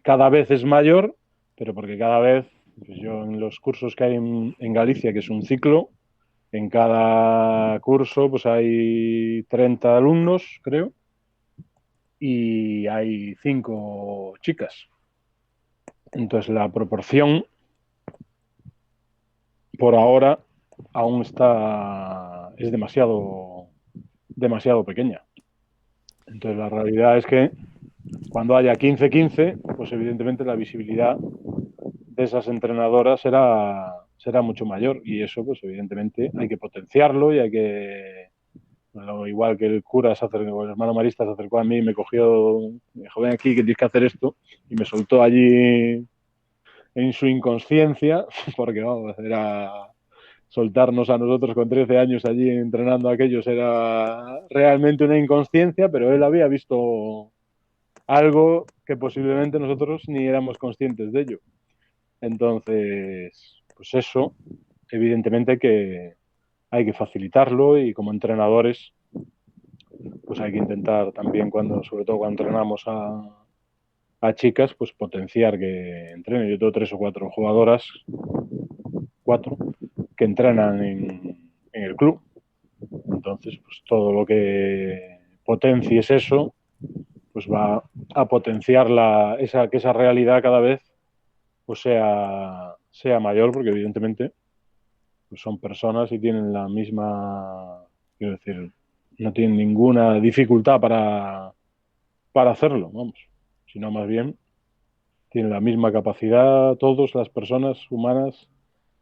cada vez es mayor, pero porque cada vez, pues yo en los cursos que hay en Galicia, que es un ciclo, en cada curso pues hay 30 alumnos, creo, y hay 5 chicas. Entonces la proporción por ahora aún es demasiado pequeña. Entonces la realidad es que cuando haya 15-15, pues evidentemente la visibilidad de esas entrenadoras será mucho mayor y eso pues evidentemente hay que potenciarlo y hay que, bueno, igual que el cura se acercó, el hermano marista se acercó a mí y me cogió, me dijo, ven aquí que tienes que hacer esto y me soltó allí en su inconsciencia, porque vamos, era soltarnos a nosotros con 13 años allí entrenando a aquellos era realmente una inconsciencia, pero él había visto algo que posiblemente nosotros ni éramos conscientes de ello. Entonces, pues eso, evidentemente que hay que facilitarlo y como entrenadores, pues hay que intentar también sobre todo cuando entrenamos a chicas, pues potenciar que entrenen. Yo tengo 3 o 4 jugadoras, 4, que entrenan en el club. Entonces, pues todo lo que potencies eso, pues va a potenciar que esa realidad cada vez pues sea mayor, porque evidentemente pues son personas y tienen la misma, quiero decir, no tienen ninguna dificultad para hacerlo, vamos, sino más bien tienen la misma capacidad todas las personas humanas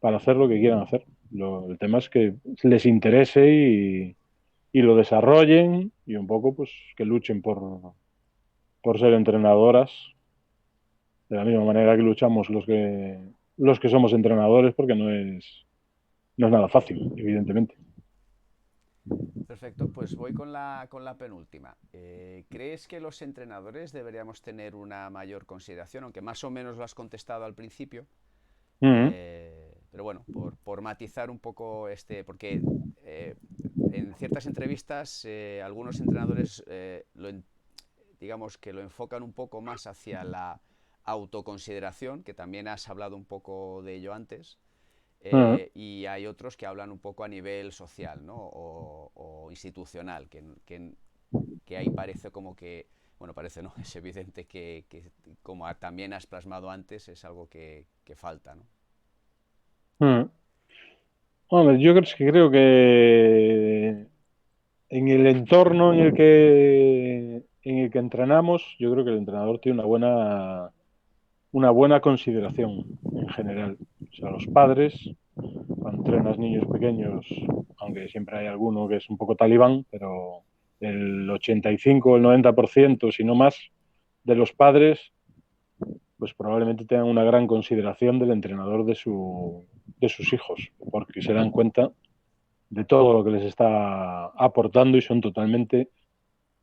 para hacer lo que quieran hacer. El tema es que les interese y lo desarrollen y un poco pues que luchen por ser entrenadoras de la misma manera que luchamos los que somos entrenadores porque no es nada fácil, evidentemente. Perfecto, pues voy con la penúltima. ¿Crees que los entrenadores deberíamos tener una mayor consideración? Aunque más o menos lo has contestado al principio, Uh -huh. pero bueno, por matizar un poco porque en ciertas entrevistas algunos entrenadores digamos que lo enfocan un poco más hacia la autoconsideración, que también has hablado un poco de ello antes, Uh -huh. y hay otros que hablan un poco a nivel social, ¿no? O institucional, que ahí parece como que, bueno, parece no, es evidente que como también has plasmado antes, es algo que falta, ¿no? Uh -huh. Hombre, yo creo que en el entorno en el que entrenamos, yo creo que el entrenador tiene una buena consideración en general. O sea, los padres, cuando entrenas niños pequeños, aunque siempre hay alguno que es un poco talibán, pero el 85 o el 90%, si no más, de los padres, pues probablemente tengan una gran consideración del entrenador de sus hijos, porque se dan cuenta de todo lo que les está aportando y son totalmente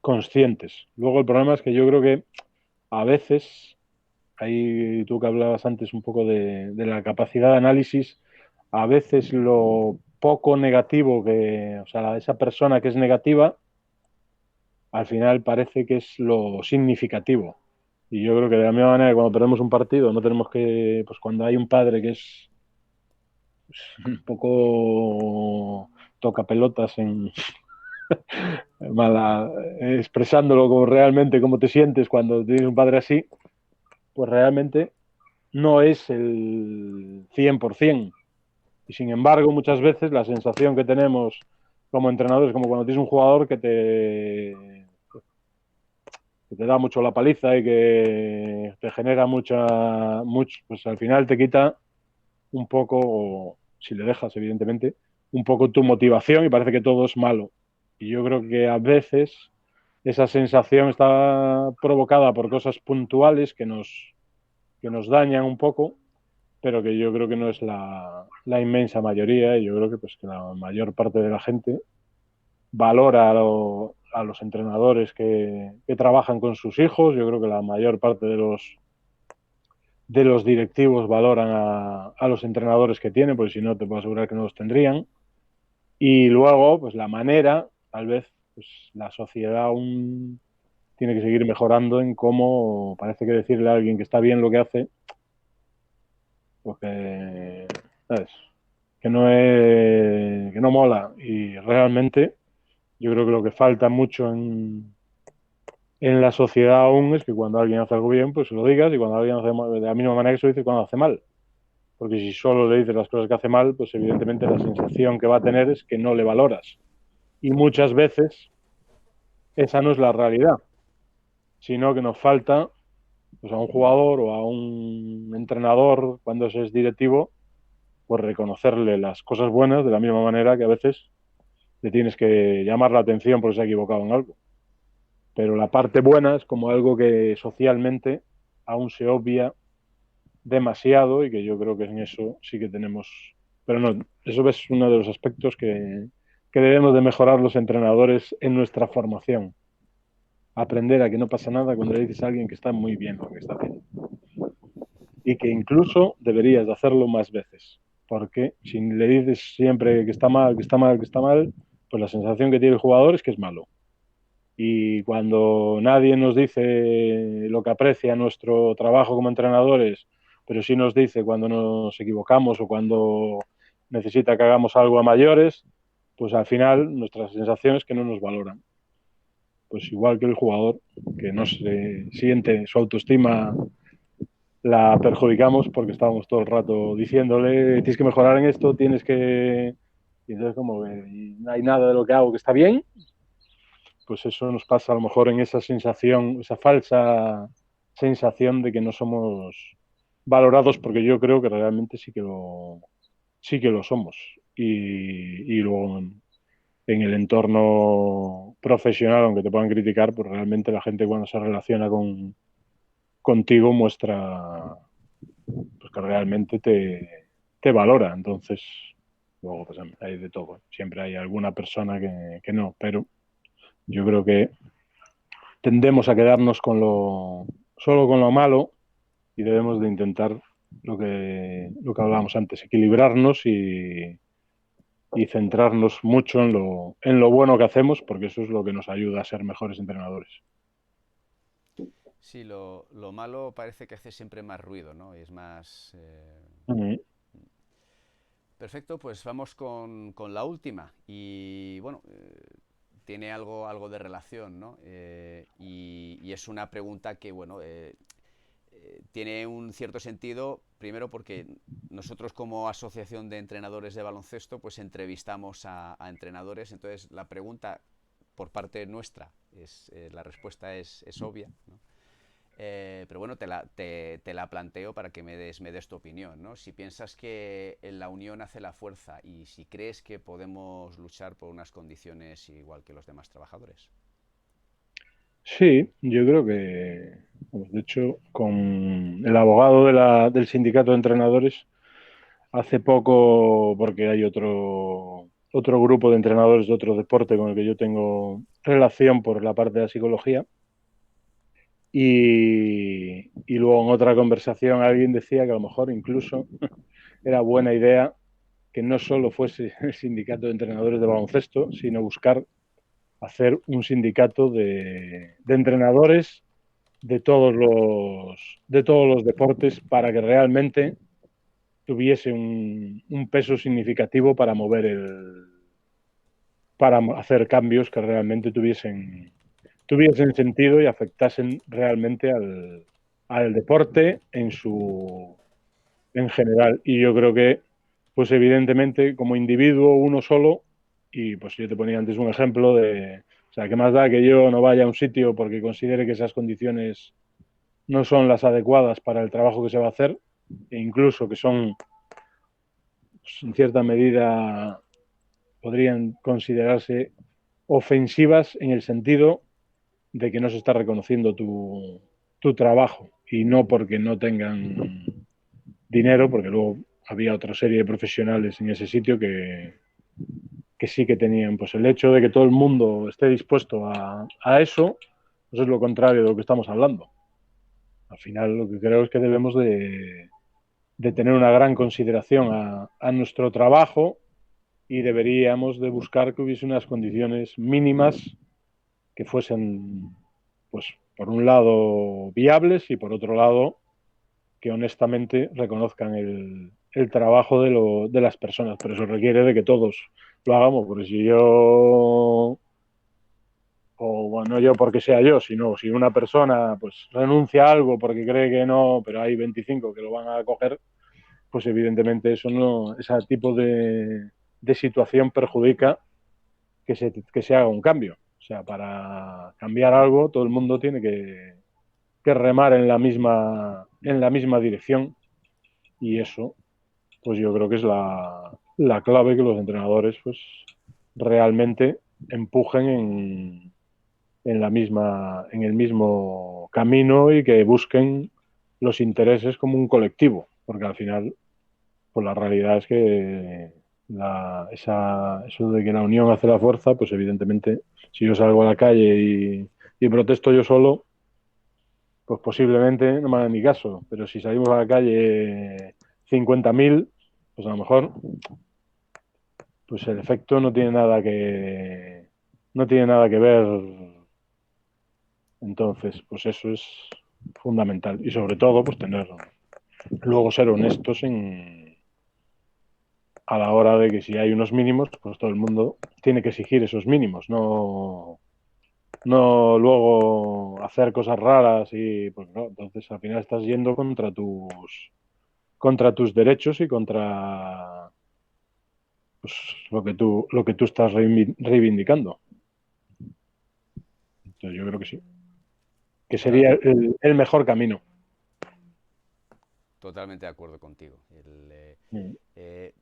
conscientes. Luego el problema es que yo creo que a veces, ahí tú que hablabas antes un poco de la capacidad de análisis, a veces lo poco negativo que, o sea, esa persona que es negativa, al final parece que es lo significativo. Y yo creo que de la misma manera que cuando perdemos un partido, no tenemos que, pues cuando hay un padre que es un poco toca pelotas en mala, expresándolo como realmente cómo te sientes cuando tienes un padre así, pues realmente no es el 100%. Y sin embargo, muchas veces la sensación que tenemos como entrenadores, como cuando tienes un jugador que te da mucho la paliza y que te genera pues al final te quita un poco, si le dejas, evidentemente, un poco tu motivación y parece que todo es malo. Y yo creo que a veces esa sensación está provocada por cosas puntuales que nos dañan un poco, pero que yo creo que no es la inmensa mayoría, y yo creo que, pues, que la mayor parte de la gente valora a los entrenadores que trabajan con sus hijos. Yo creo que la mayor parte de los directivos valoran a los entrenadores que tienen, porque si no te puedo asegurar que no los tendrían. Y luego, pues la manera, tal vez, pues la sociedad aún tiene que seguir mejorando en cómo parece que decirle a alguien que está bien lo que hace, pues que, ¿sabes? Que no mola. Y realmente yo creo que lo que falta mucho en la sociedad aún es que cuando alguien hace algo bien, pues se lo digas, y cuando alguien hace mal, de la misma manera que se lo dice cuando hace mal. Porque si solo le dices las cosas que hace mal, pues evidentemente la sensación que va a tener es que no le valoras. Y muchas veces esa no es la realidad, sino que nos falta, pues, a un jugador o a un entrenador, cuando se es directivo, pues reconocerle las cosas buenas de la misma manera que a veces le tienes que llamar la atención porque se ha equivocado en algo. Pero la parte buena es como algo que socialmente aún se obvia demasiado, y que yo creo que en eso sí que tenemos... Pero no, eso es uno de los aspectos que debemos de mejorar los entrenadores en nuestra formación. Aprender a que no pasa nada cuando le dices a alguien que está muy bien lo que está haciendo. Y que incluso deberías de hacerlo más veces. Porque si le dices siempre que está mal, que está mal, que está mal, pues la sensación que tiene el jugador es que es malo. Y cuando nadie nos dice lo que aprecia nuestro trabajo como entrenadores, pero sí nos dice cuando nos equivocamos o cuando necesita que hagamos algo a mayores, pues al final nuestra sensación es que no nos valoran. Pues igual que el jugador, que no se siente, su autoestima la perjudicamos porque estábamos todo el rato diciéndole: tienes que mejorar en esto, tienes que... Y entonces como que no hay nada de lo que hago que está bien. Pues eso nos pasa a lo mejor en esa sensación, esa falsa sensación de que no somos valorados, porque yo creo que realmente sí que lo somos. Y luego en el entorno profesional, aunque te puedan criticar, pues realmente la gente cuando se relaciona contigo muestra, pues, que realmente te valora. Entonces, luego pues hay de todo. Siempre hay alguna persona que no, pero yo creo que tendemos a quedarnos solo con lo malo, y debemos de intentar lo que hablábamos antes, equilibrarnos y centrarnos mucho en lo bueno que hacemos, porque eso es lo que nos ayuda a ser mejores entrenadores. Sí, lo malo parece que hace siempre más ruido, ¿no? Y es más... Mm. Perfecto, pues vamos con la última. Y bueno, tiene algo de relación, ¿no? Y es una pregunta que, bueno, tiene un cierto sentido, primero porque nosotros como asociación de entrenadores de baloncesto, pues entrevistamos a entrenadores. Entonces la pregunta por parte nuestra, la respuesta es obvia, ¿no? Pero bueno, te la planteo para que me des tu opinión, ¿no? Si piensas que en la unión hace la fuerza y si crees que podemos luchar por unas condiciones igual que los demás trabajadores. Sí, yo creo que, vamos, de hecho, con el abogado del sindicato de entrenadores, hace poco, porque hay otro grupo de entrenadores de otro deporte con el que yo tengo relación por la parte de la psicología, y luego en otra conversación alguien decía que a lo mejor incluso era buena idea que no solo fuese el sindicato de entrenadores de baloncesto, sino buscar hacer un sindicato de entrenadores de todos los deportes para que realmente tuviese un peso significativo para para hacer cambios que realmente tuviesen sentido y afectasen realmente al deporte en general. Y yo creo que, pues evidentemente, como individuo, uno solo, y pues yo te ponía antes un ejemplo de, o sea, ¿qué más da que yo no vaya a un sitio porque considere que esas condiciones no son las adecuadas para el trabajo que se va a hacer, e incluso que son, pues, en cierta medida, podrían considerarse ofensivas en el sentido de que no se está reconociendo tu trabajo y no porque no tengan dinero, porque luego había otra serie de profesionales en ese sitio que sí que tenían, pues el hecho de que todo el mundo esté dispuesto a eso, pues es lo contrario de lo que estamos hablando. Al final lo que creo es que debemos de tener una gran consideración a nuestro trabajo y deberíamos de buscar que hubiese unas condiciones mínimas que fuesen, pues, por un lado, viables y por otro lado, que honestamente reconozcan el trabajo de las personas. Pero eso requiere de que todos lo hagamos, porque si yo, o bueno, no yo porque sea yo, sino si una persona pues renuncia a algo porque cree que no, pero hay 25 que lo van a coger, pues evidentemente eso no, ese tipo de situación perjudica que se haga un cambio. O sea, para cambiar algo, todo el mundo tiene que remar en la misma dirección, y eso, pues yo creo que es la clave que los entrenadores pues realmente empujen en el mismo camino y que busquen los intereses como un colectivo, porque al final pues la realidad es que eso de que la unión hace la fuerza, pues evidentemente, si yo salgo a la calle y protesto yo solo, pues posiblemente no me hagan ni caso. Pero si salimos a la calle 50.000, pues a lo mejor pues el efecto no tiene nada que ver. Entonces, pues eso es fundamental. Y sobre todo, pues luego ser honestos a la hora de que si hay unos mínimos, pues todo el mundo tiene que exigir esos mínimos, no luego hacer cosas raras y pues no, entonces al final estás yendo contra tus derechos y contra pues, lo que tú estás reivindicando. Entonces yo creo que sí, que Total, sería el mejor camino. totalmente de acuerdo contigo. Mm. Eh,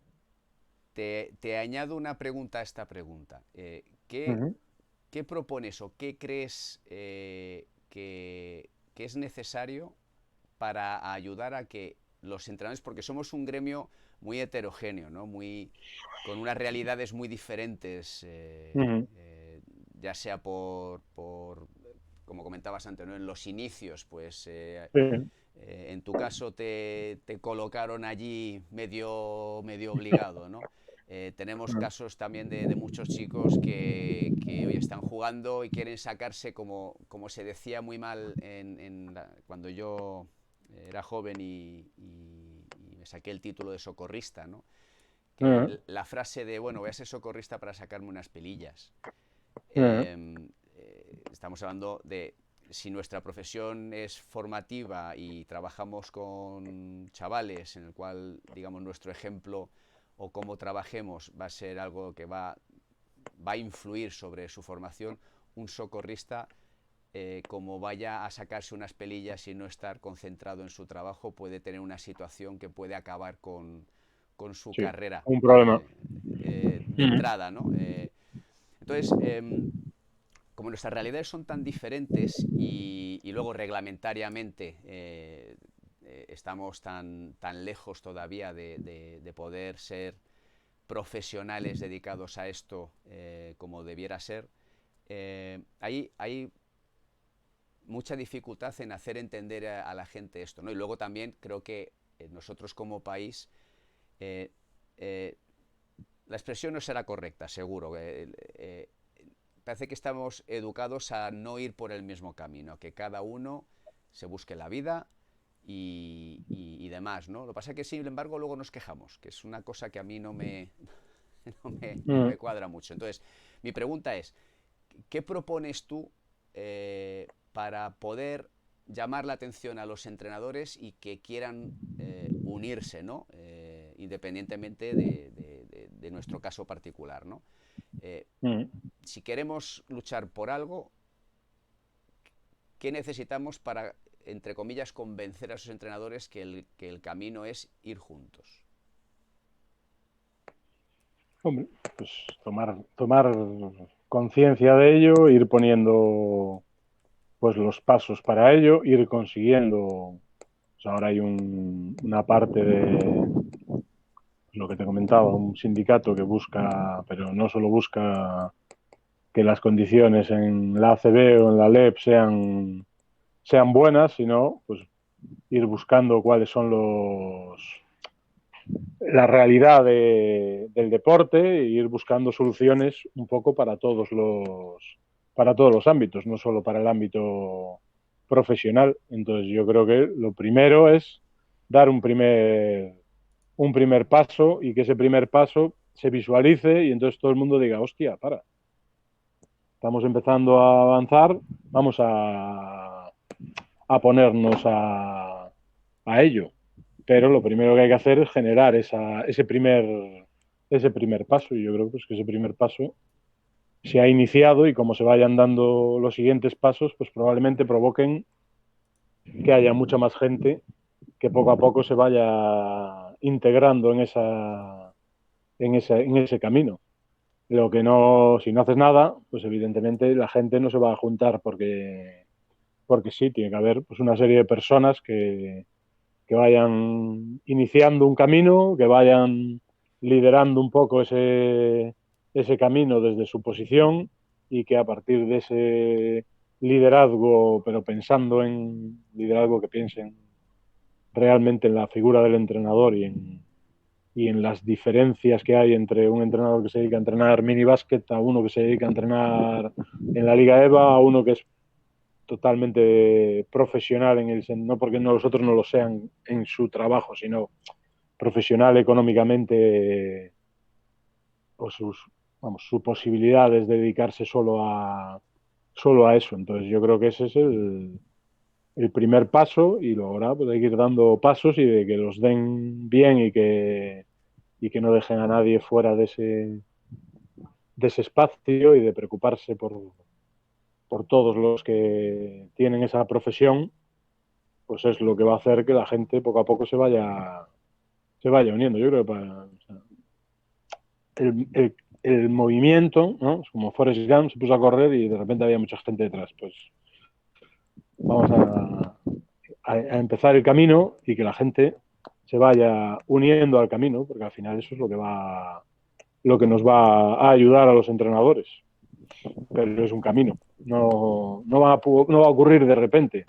te añado una pregunta a esta pregunta. Ujú. ¿Qué propones o qué crees que es necesario para ayudar a que los entrenadores, porque somos un gremio muy heterogéneo, ¿no? Con unas realidades muy diferentes, Ujú. ya sea como comentabas antes, ¿no? En los inicios, pues Sí. en tu caso te colocaron allí medio obligado, ¿no? Tenemos Ujú. casos también de muchos chicos que hoy están jugando y quieren sacarse, como se decía muy mal cuando yo era joven y me saqué el título de socorrista, ¿no? Ujú. Que la frase de, bueno, voy a ser socorrista para sacarme unas pelillas. Ujú. Estamos hablando de si nuestra profesión es formativa y trabajamos con chavales en el cual, digamos, nuestro ejemplo o cómo trabajemos va a ser algo que va a influir sobre su formación, un socorrista, como vaya a sacarse unas pelillas y no estar concentrado en su trabajo, puede tener una situación que puede acabar con su Sí, carrera un problema. de Ujú. entrada, ¿no? Entonces, como nuestras realidades son tan diferentes y luego reglamentariamente estamos tan lejos todavía de poder ser profesionales dedicados a esto como debiera ser, hay mucha dificultad en hacer entender a la gente esto, ¿no? Y luego también creo que nosotros como país, eh, eh, la expresión no será correcta, seguro. Parece que estamos educados a no ir por el mismo camino, que cada uno se busque la vida y demás, ¿no? Lo que pasa es que, sin embargo, luego nos quejamos, que es una cosa que a mí no me cuadra mucho. Entonces, mi pregunta es, ¿qué propones tú para poder llamar la atención a los entrenadores y que quieran unirse, ¿no? Independientemente de nuestro caso particular, ¿no? Si queremos luchar por algo, ¿qué necesitamos para, entre comillas, convencer a esos entrenadores que el camino es ir juntos? Hombre, pues tomar conciencia de ello, ir poniendo pues los pasos para ello, ir consiguiendo. Pues ahora hay una parte de lo que te comentaba, un sindicato que busca, pero no solo busca que las condiciones en la ACB o en la LEP sean buenas, sino pues ir buscando cuáles son la realidad del deporte e ir buscando soluciones un poco para todos los ámbitos, no solo para el ámbito profesional. Entonces yo creo que lo primero es dar un primer paso y que ese primer paso se visualice y entonces todo el mundo diga, hostia, estamos empezando a avanzar, vamos a ponernos a ello. Pero lo primero que hay que hacer es generar ese primer paso y yo creo pues, que ese primer paso se ha iniciado y como se vayan dando los siguientes pasos, pues probablemente provoquen que haya mucha más gente que poco a poco se vaya integrando en ese camino. Lo que no, si no haces nada, pues evidentemente la gente no se va a juntar porque sí, tiene que haber pues una serie de personas que vayan iniciando un camino, que vayan liderando un poco ese camino desde su posición y que a partir de ese liderazgo, pero pensando en liderazgo que piensen realmente en la figura del entrenador y en las diferencias que hay entre un entrenador que se dedica a entrenar mini básquet a uno que se dedica a entrenar en la Liga EVA, a uno que es totalmente profesional no porque los otros no lo sean en su trabajo, sino profesional económicamente o sus posibilidades de dedicarse solo a eso. Entonces yo creo que ese es el primer paso y luego ahora pues hay que ir dando pasos y de que los den bien y que no dejen a nadie fuera de ese espacio y de preocuparse por todos los que tienen esa profesión, pues es lo que va a hacer que la gente poco a poco se vaya uniendo. Yo creo que el movimiento, ¿no? Es como Forrest Gump se puso a correr y de repente había mucha gente detrás. Pues vamos a empezar el camino y que la gente se vaya uniendo al camino, porque al final eso es lo que nos va a ayudar a los entrenadores. Pero es un camino, no va a ocurrir de repente.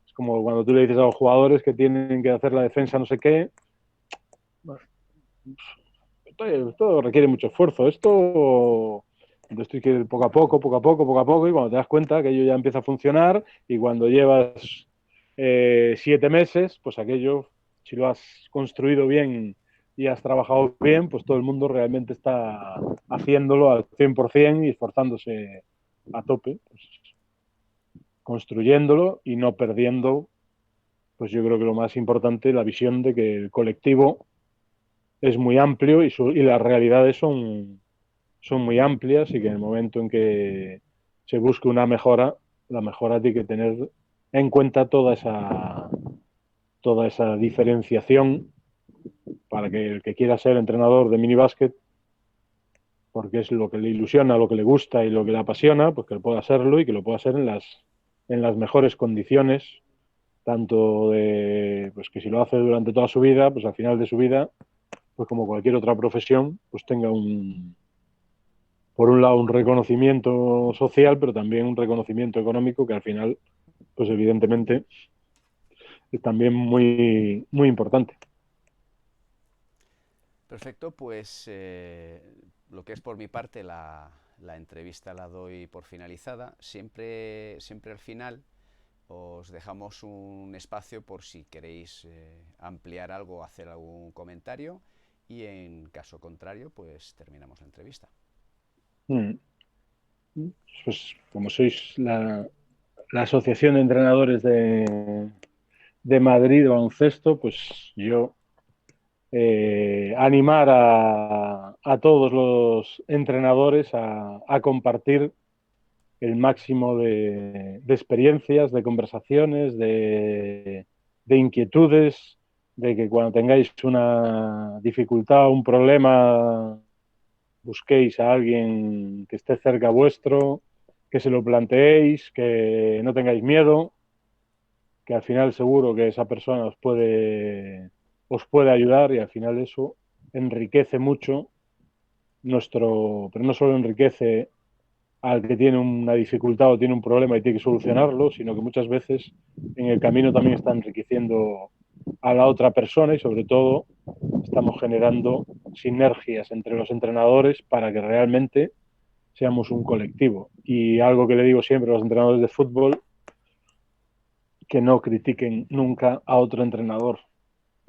Es como cuando tú le dices a los jugadores que tienen que hacer la defensa no sé qué. Esto requiere mucho esfuerzo. Entonces hay que ir poco a poco, poco a poco, poco a poco, y cuando te das cuenta que aquello ya empieza a funcionar, y cuando llevas 7 meses, pues aquello, si lo has construido bien y has trabajado bien, pues todo el mundo realmente está haciéndolo al 100% y esforzándose a tope, pues, construyéndolo y no perdiendo, pues yo creo que lo más importante, la visión de que el colectivo es muy amplio y las realidades son muy amplias y que en el momento en que se busque una mejora, la mejora tiene que tener en cuenta toda esa diferenciación para que el que quiera ser entrenador de minibásquet porque es lo que le ilusiona, lo que le gusta y lo que le apasiona, pues que él pueda hacerlo y que lo pueda hacer en las mejores condiciones, tanto de, pues que si lo hace durante toda su vida, pues al final de su vida, pues como cualquier otra profesión, pues tenga por un lado un reconocimiento social, pero también un reconocimiento económico que al final, pues evidentemente es también muy importante. Perfecto, pues lo que es por mi parte la entrevista la doy por finalizada. Siempre al final os dejamos un espacio por si queréis ampliar algo o hacer algún comentario y en caso contrario pues terminamos la entrevista. Mm. Pues como sois la Asociación de Entrenadores de Madrid de baloncesto, pues yo animar a todos los entrenadores a compartir el máximo de experiencias, de conversaciones, de inquietudes, de que cuando tengáis una dificultad o un problema, busquéis a alguien que esté cerca vuestro, que se lo planteéis, que no tengáis miedo, que al final seguro que esa persona os puede ayudar y al final eso enriquece mucho pero no solo enriquece al que tiene una dificultad o tiene un problema y tiene que solucionarlo, sino que muchas veces en el camino también está enriqueciendo a la otra persona y sobre todo estamos generando sinergias entre los entrenadores para que realmente seamos un colectivo. Y algo que le digo siempre a los entrenadores de fútbol, que no critiquen nunca a otro entrenador,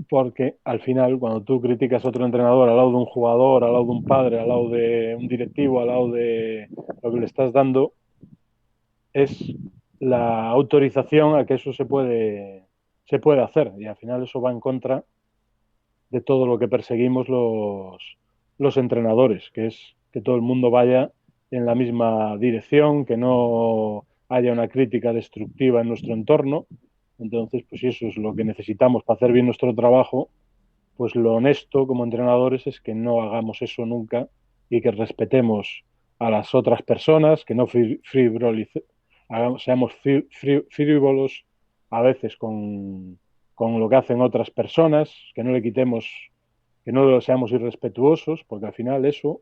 porque al final cuando tú criticas a otro entrenador al lado de un jugador, al lado de un padre, al lado de un directivo, al lado de lo que le estás dando, es la autorización a que eso se puede hacer y al final eso va en contra de todo lo que perseguimos los entrenadores, que es que todo el mundo vaya en la misma dirección, que no haya una crítica destructiva en nuestro entorno. Entonces, pues si eso es lo que necesitamos para hacer bien nuestro trabajo, pues lo honesto como entrenadores es que no hagamos eso nunca y que respetemos a las otras personas, que no seamos frívolos a veces con lo que hacen otras personas, que no le quitemos, que no seamos irrespetuosos, porque al final eso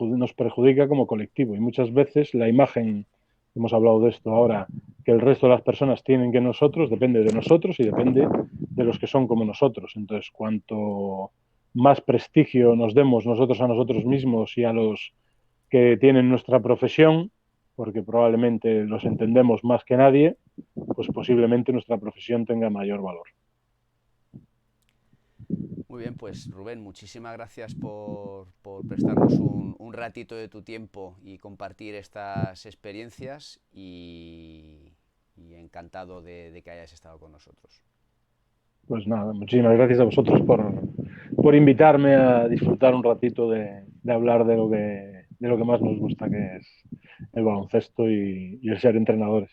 nos perjudica como colectivo y muchas veces la imagen, hemos hablado de esto ahora, que el resto de las personas tienen que nosotros, depende de nosotros y depende de los que son como nosotros. Entonces, cuanto más prestigio nos demos nosotros a nosotros mismos y a los que tienen nuestra profesión, porque probablemente los entendemos más que nadie, pues posiblemente nuestra profesión tenga mayor valor. Muy bien, pues Rubén, muchísimas gracias por prestarnos un ratito de tu tiempo y compartir estas experiencias y encantado de que hayas estado con nosotros. Pues nada, muchísimas gracias a vosotros por invitarme a disfrutar un ratito de hablar de lo que más nos gusta, que es el baloncesto y el ser entrenadores.